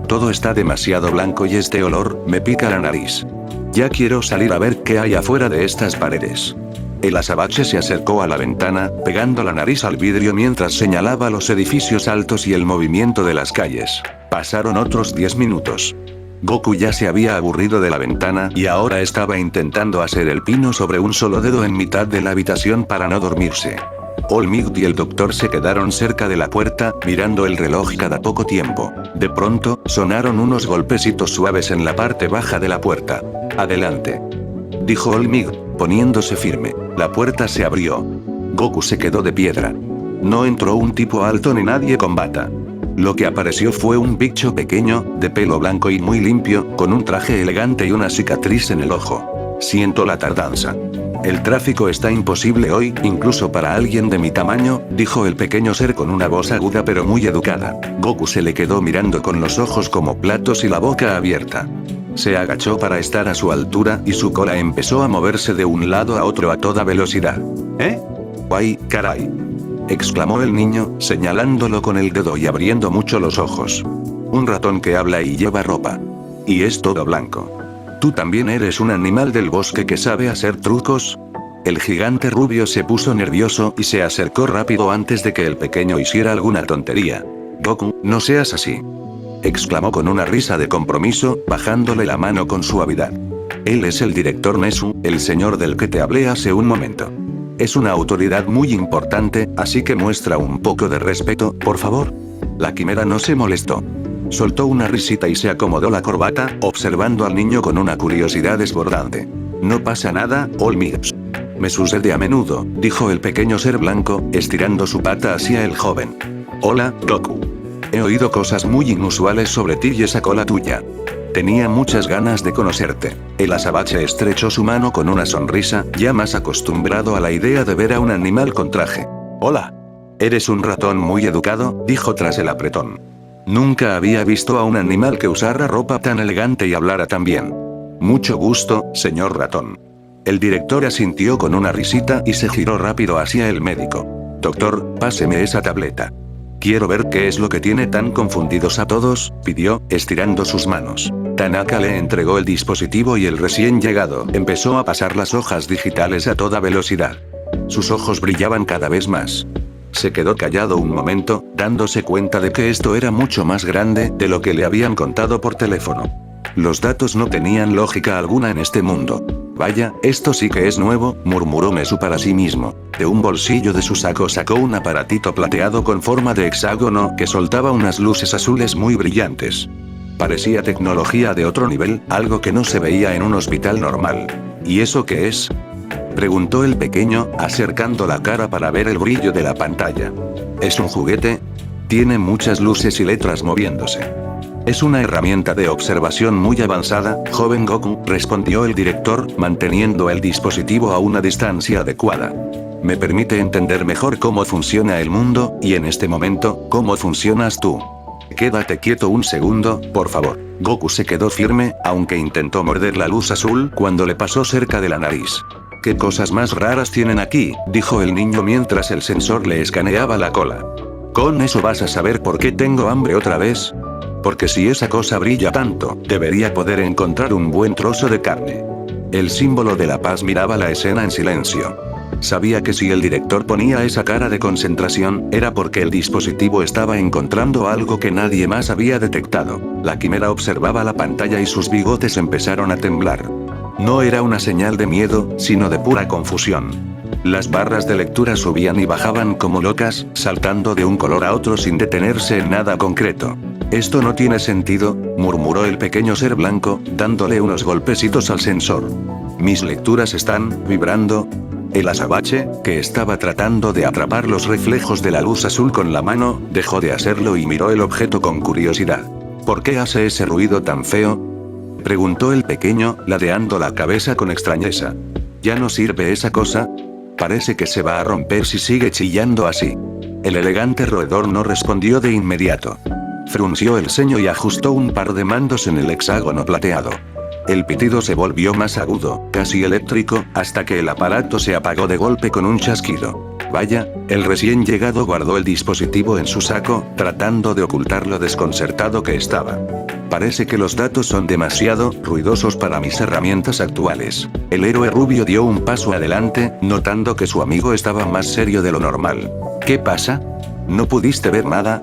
Todo está demasiado blanco y este olor me pica la nariz. Ya quiero salir a ver qué hay afuera de estas paredes. El azabache se acercó a la ventana, pegando la nariz al vidrio mientras señalaba los edificios altos y el movimiento de las calles. Pasaron otros 10 minutos. Goku ya se había aburrido de la ventana y ahora estaba intentando hacer el pino sobre un solo dedo en mitad de la habitación para no dormirse. All Might y el doctor se quedaron cerca de la puerta, mirando el reloj cada poco tiempo. De pronto, sonaron unos golpecitos suaves en la parte baja de la puerta. «Adelante», dijo All Might, poniéndose firme. La puerta se abrió. Goku se quedó de piedra. No entró un tipo alto ni nadie con bata. Lo que apareció fue un bicho pequeño, de pelo blanco y muy limpio, con un traje elegante y una cicatriz en el ojo. «Siento la tardanza. El tráfico está imposible hoy, incluso para alguien de mi tamaño», dijo el pequeño ser con una voz aguda pero muy educada. Goku se le quedó mirando con los ojos como platos y la boca abierta. Se agachó para estar a su altura y su cola empezó a moverse de un lado a otro a toda velocidad. «¿Eh? ¡Ay, caray!», exclamó el niño, señalándolo con el dedo y abriendo mucho los ojos. «Un ratón que habla y lleva ropa. Y es todo blanco. ¿Tú también eres un animal del bosque que sabe hacer trucos?». El gigante rubio se puso nervioso y se acercó rápido antes de que el pequeño hiciera alguna tontería. «Goku, no seas así», exclamó con una risa de compromiso, bajándole la mano con suavidad. «Él es el director Nezu, el señor del que te hablé hace un momento. Es una autoridad muy importante, así que muestra un poco de respeto, por favor». La quimera no se molestó. Soltó una risita y se acomodó la corbata, observando al niño con una curiosidad desbordante. «No pasa nada, All Might. Me sucede a menudo», dijo el pequeño ser blanco, estirando su pata hacia el joven. «Hola, Goku. He oído cosas muy inusuales sobre ti y esa cola tuya. Tenía muchas ganas de conocerte». El azabache estrechó su mano con una sonrisa, ya más acostumbrado a la idea de ver a un animal con traje. «Hola. Eres un ratón muy educado», dijo tras el apretón. Nunca había visto a un animal que usara ropa tan elegante y hablara tan bien. «Mucho gusto, señor ratón». El director asintió con una risita y se giró rápido hacia el médico. «Doctor, páseme esa tableta. Quiero ver qué es lo que tiene tan confundidos a todos», pidió, estirando sus manos. Tanaka le entregó el dispositivo y el recién llegado empezó a pasar las hojas digitales a toda velocidad. Sus ojos brillaban cada vez más. Se quedó callado un momento, dándose cuenta de que esto era mucho más grande de lo que le habían contado por teléfono. Los datos no tenían lógica alguna en este mundo. «Vaya, esto sí que es nuevo», murmuró Nezu para sí mismo. De un bolsillo de su saco sacó un aparatito plateado con forma de hexágono que soltaba unas luces azules muy brillantes. Parecía tecnología de otro nivel, algo que no se veía en un hospital normal. «¿Y eso qué es?», preguntó el pequeño, acercando la cara para ver el brillo de la pantalla. «¿Es un juguete? Tiene muchas luces y letras moviéndose. Es una herramienta de observación muy avanzada, joven Goku», respondió el director, manteniendo el dispositivo a una distancia adecuada. «Me permite entender mejor cómo funciona el mundo, y en este momento, cómo funcionas tú. Quédate quieto un segundo, por favor». Goku se quedó firme, aunque intentó morder la luz azul cuando le pasó cerca de la nariz. «¿Qué cosas más raras tienen aquí?», dijo el niño mientras el sensor le escaneaba la cola. «¿Con eso vas a saber por qué tengo hambre otra vez? Porque si esa cosa brilla tanto, debería poder encontrar un buen trozo de carne». El símbolo de la paz miraba la escena en silencio. Sabía que si el director ponía esa cara de concentración, era porque el dispositivo estaba encontrando algo que nadie más había detectado. La quimera observaba la pantalla y sus bigotes empezaron a temblar. No era una señal de miedo, sino de pura confusión. Las barras de lectura subían y bajaban como locas, saltando de un color a otro sin detenerse en nada concreto. «Esto no tiene sentido», murmuró el pequeño ser blanco, dándole unos golpecitos al sensor. «Mis lecturas están vibrando». El azabache, que estaba tratando de atrapar los reflejos de la luz azul con la mano, dejó de hacerlo y miró el objeto con curiosidad. «¿Por qué hace ese ruido tan feo?», preguntó el pequeño, ladeando la cabeza con extrañeza. «¿Ya no sirve esa cosa? Parece que se va a romper si sigue chillando así». El elegante roedor no respondió de inmediato. Frunció el ceño y ajustó un par de mandos en el hexágono plateado. El pitido se volvió más agudo, casi eléctrico, hasta que el aparato se apagó de golpe con un chasquido. Vaya, el recién llegado guardó el dispositivo en su saco, tratando de ocultar lo desconcertado que estaba. «Parece que los datos son demasiado ruidosos para mis herramientas actuales». El héroe rubio dio un paso adelante, notando que su amigo estaba más serio de lo normal. «¿Qué pasa? ¿No pudiste ver nada?».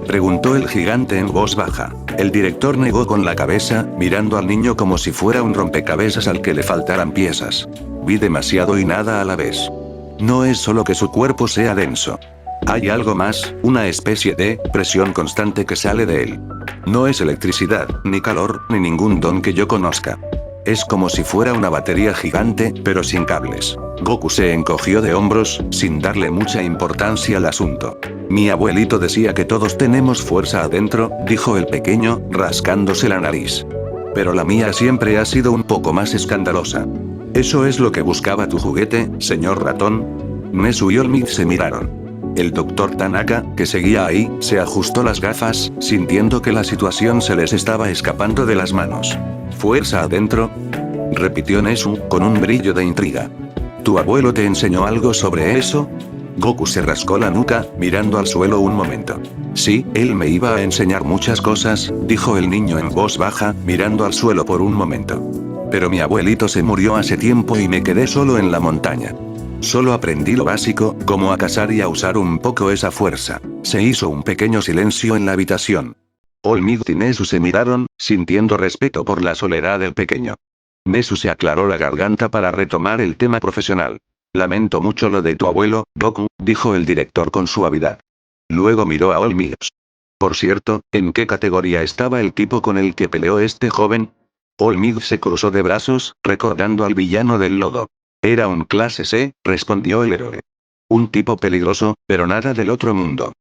Preguntó el gigante en voz baja. El director negó con la cabeza, mirando al niño como si fuera un rompecabezas al que le faltaran piezas. Vi demasiado y nada a la vez. No es solo que su cuerpo sea denso. Hay algo más, una especie de presión constante que sale de él. No es electricidad, ni calor, ni ningún don que yo conozca. Es como si fuera una batería gigante, pero sin cables. Goku se encogió de hombros, sin darle mucha importancia al asunto. Mi abuelito decía que todos tenemos fuerza adentro, dijo el pequeño, rascándose la nariz. Pero la mía siempre ha sido un poco más escandalosa. ¿Eso es lo que buscaba tu juguete, señor ratón? Nezu y Olmid se miraron. El doctor Tanaka, que seguía ahí, se ajustó las gafas, sintiendo que la situación se les estaba escapando de las manos. ¿Fuerza adentro? Repitió Nezu, con un brillo de intriga. ¿Tu abuelo te enseñó algo sobre eso? Goku se rascó la nuca, mirando al suelo un momento. Sí, él me iba a enseñar muchas cosas, dijo el niño en voz baja, mirando al suelo por un momento. Pero mi abuelito se murió hace tiempo y me quedé solo en la montaña. Solo aprendí lo básico, como a cazar y a usar un poco esa fuerza. Se hizo un pequeño silencio en la habitación. Olmid y Nezu se miraron, sintiendo respeto por la soledad del pequeño. Nezu se aclaró la garganta para retomar el tema profesional. Lamento mucho lo de tu abuelo, Goku, dijo el director con suavidad. Luego miró a Olmid. Por cierto, ¿en qué categoría estaba el tipo con el que peleó este joven? Olmid se cruzó de brazos, recordando al villano del lodo. Era un clase C, respondió el héroe. Un tipo peligroso, pero nada del otro mundo.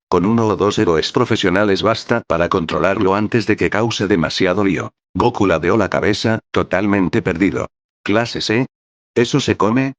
Con uno o dos héroes profesionales basta para controlarlo antes de que cause demasiado lío. Goku ladeó la cabeza, totalmente perdido. ¿Clase C? ¿Eso se come?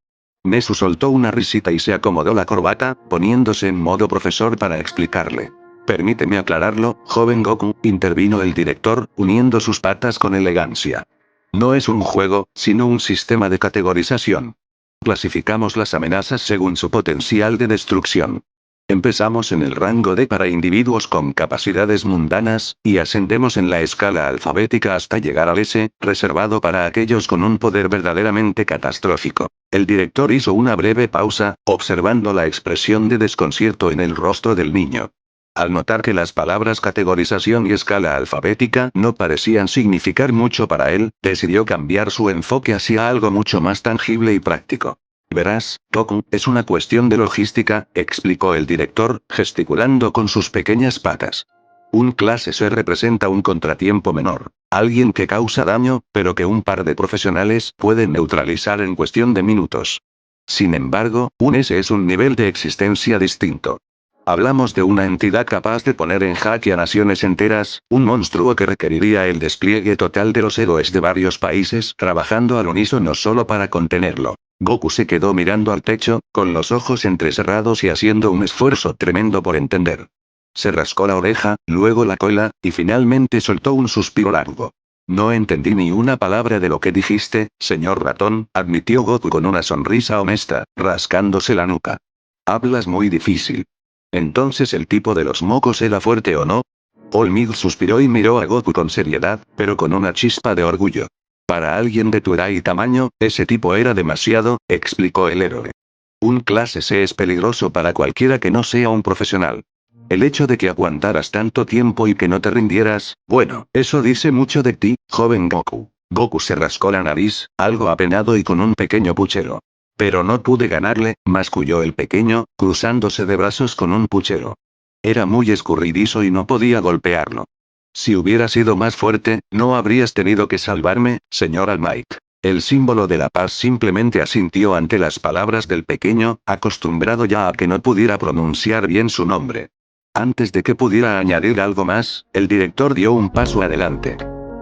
Nezu soltó una risita y se acomodó la corbata, poniéndose en modo profesor para explicarle. Permíteme aclararlo, joven Goku, intervino el director, uniendo sus patas con elegancia. No es un juego, sino un sistema de categorización. Clasificamos las amenazas según su potencial de destrucción. Empezamos en el rango D para individuos con capacidades mundanas, y ascendemos en la escala alfabética hasta llegar al S, reservado para aquellos con un poder verdaderamente catastrófico. El director hizo una breve pausa, observando la expresión de desconcierto en el rostro del niño. Al notar que las palabras categorización y escala alfabética no parecían significar mucho para él, decidió cambiar su enfoque hacia algo mucho más tangible y práctico. Verás, Goku, es una cuestión de logística, explicó el director, gesticulando con sus pequeñas patas. Un clase C representa un contratiempo menor. Alguien que causa daño, pero que un par de profesionales pueden neutralizar en cuestión de minutos. Sin embargo, un S es un nivel de existencia distinto. Hablamos de una entidad capaz de poner en jaque a naciones enteras, un monstruo que requeriría el despliegue total de los héroes de varios países trabajando al unísono solo para contenerlo. Goku se quedó mirando al techo, con los ojos entrecerrados y haciendo un esfuerzo tremendo por entender. Se rascó la oreja, luego la cola, y finalmente soltó un suspiro largo. No entendí ni una palabra de lo que dijiste, señor ratón, admitió Goku con una sonrisa honesta, rascándose la nuca. Hablas muy difícil. Entonces el tipo de los mocos era fuerte o no? Olmid suspiró y miró a Goku con seriedad, pero con una chispa de orgullo. Para alguien de tu edad y tamaño, ese tipo era demasiado, explicó el héroe. Un clase C es peligroso para cualquiera que no sea un profesional. El hecho de que aguantaras tanto tiempo y que no te rindieras, bueno, eso dice mucho de ti, joven Goku. Goku se rascó la nariz, algo apenado y con un pequeño puchero. Pero no pude ganarle, masculló el pequeño, cruzándose de brazos con un puchero. Era muy escurridizo y no podía golpearlo. Si hubiera sido más fuerte, no habrías tenido que salvarme, señor All Might. El símbolo de la paz simplemente asintió ante las palabras del pequeño, acostumbrado ya a que no pudiera pronunciar bien su nombre. Antes de que pudiera añadir algo más, el director dio un paso adelante.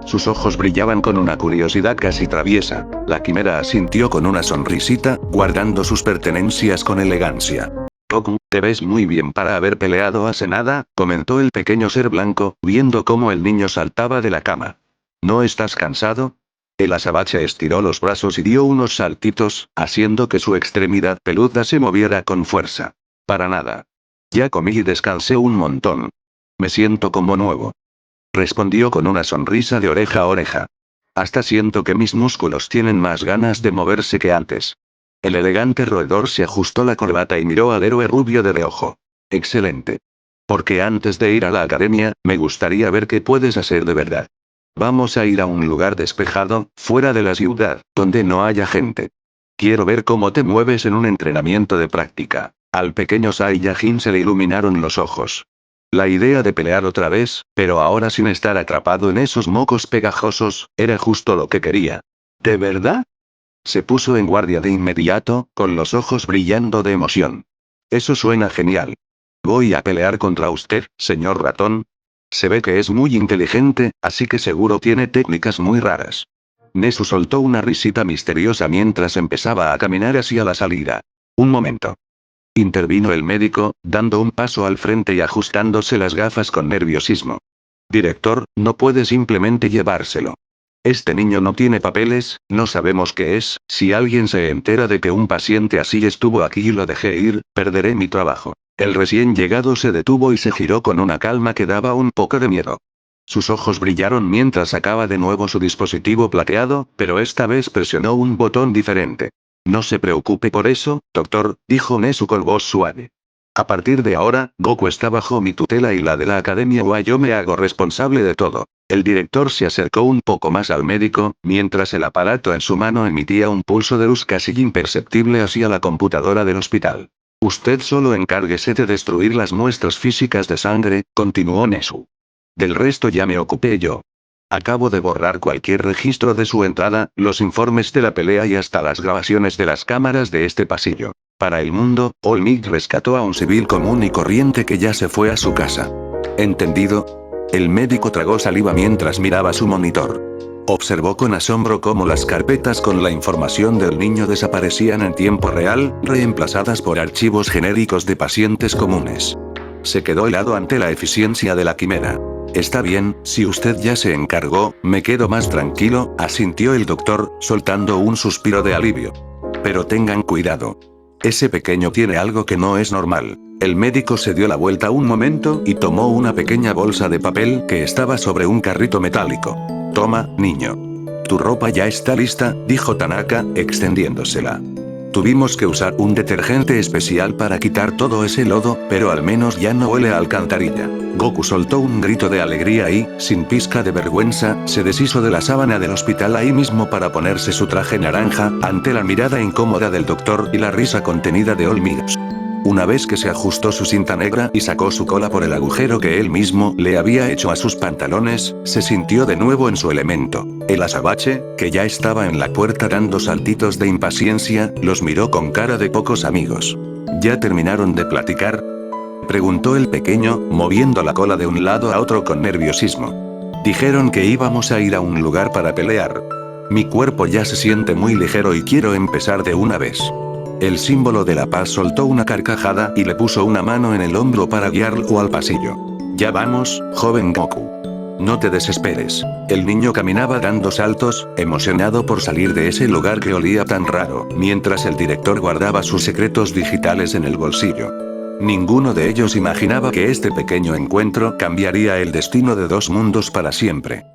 Sus ojos brillaban con una curiosidad casi traviesa. La quimera asintió con una sonrisita, guardando sus pertenencias con elegancia. Goku, te ves muy bien para haber peleado hace nada, comentó el pequeño ser blanco, viendo cómo el niño saltaba de la cama. ¿No estás cansado? El azabache estiró los brazos y dio unos saltitos, haciendo que su extremidad peluda se moviera con fuerza. Para nada. Ya comí y descansé un montón. Me siento como nuevo. Respondió con una sonrisa de oreja a oreja. Hasta siento que mis músculos tienen más ganas de moverse que antes. El elegante roedor se ajustó la corbata y miró al héroe rubio de reojo. Excelente. Porque antes de ir a la academia, me gustaría ver qué puedes hacer de verdad. Vamos a ir a un lugar despejado, fuera de la ciudad, donde no haya gente. Quiero ver cómo te mueves en un entrenamiento de práctica. Al pequeño Saiyajin se le iluminaron los ojos. La idea de pelear otra vez, pero ahora sin estar atrapado en esos mocos pegajosos, era justo lo que quería. ¿De verdad? Se puso en guardia de inmediato, con los ojos brillando de emoción. Eso suena genial. Voy a pelear contra usted, señor ratón. Se ve que es muy inteligente, así que seguro tiene técnicas muy raras. Nezu soltó una risita misteriosa mientras empezaba a caminar hacia la salida. Un momento. Intervino el médico, dando un paso al frente y ajustándose las gafas con nerviosismo. Director, no puede simplemente llevárselo. Este niño no tiene papeles, no sabemos qué es, si alguien se entera de que un paciente así estuvo aquí y lo dejé ir, perderé mi trabajo. El recién llegado se detuvo y se giró con una calma que daba un poco de miedo. Sus ojos brillaron mientras sacaba de nuevo su dispositivo plateado, pero esta vez presionó un botón diferente. No se preocupe por eso, doctor, dijo Nezu con voz suave. A partir de ahora, Goku está bajo mi tutela y la de la Academia Wa. Yo me hago responsable de todo. El director se acercó un poco más al médico, mientras el aparato en su mano emitía un pulso de luz casi imperceptible hacia la computadora del hospital. Usted solo encárguese de destruir las muestras físicas de sangre, continuó Nezu. Del resto ya me ocupé yo. Acabo de borrar cualquier registro de su entrada, los informes de la pelea y hasta las grabaciones de las cámaras de este pasillo. Para el mundo, All Might rescató a un civil común y corriente que ya se fue a su casa. ¿Entendido? El médico tragó saliva mientras miraba su monitor. Observó con asombro cómo las carpetas con la información del niño desaparecían en tiempo real, reemplazadas por archivos genéricos de pacientes comunes. Se quedó helado ante la eficiencia de la quimera. Está bien, si usted ya se encargó, me quedo más tranquilo, asintió el doctor, soltando un suspiro de alivio. Pero tengan cuidado. Ese pequeño tiene algo que no es normal. El médico se dio la vuelta un momento y tomó una pequeña bolsa de papel que estaba sobre un carrito metálico. Toma, niño. Tu ropa ya está lista, dijo Tanaka, extendiéndosela. Tuvimos que usar un detergente especial para quitar todo ese lodo, pero al menos ya no huele a alcantarilla. Goku soltó un grito de alegría y, sin pizca de vergüenza, se deshizo de la sábana del hospital ahí mismo para ponerse su traje naranja, ante la mirada incómoda del doctor y la risa contenida de All Might. Una vez que se ajustó su cinta negra y sacó su cola por el agujero que él mismo le había hecho a sus pantalones, se sintió de nuevo en su elemento. El azabache, que ya estaba en la puerta dando saltitos de impaciencia, los miró con cara de pocos amigos. ¿Ya terminaron de platicar?, preguntó el pequeño, moviendo la cola de un lado a otro con nerviosismo. Dijeron que íbamos a ir a un lugar para pelear. Mi cuerpo ya se siente muy ligero y quiero empezar de una vez. El símbolo de la paz soltó una carcajada y le puso una mano en el hombro para guiarlo al pasillo. Ya vamos, joven Goku. No te desesperes. El niño caminaba dando saltos, emocionado por salir de ese lugar que olía tan raro, mientras el director guardaba sus secretos digitales en el bolsillo. Ninguno de ellos imaginaba que este pequeño encuentro cambiaría el destino de dos mundos para siempre.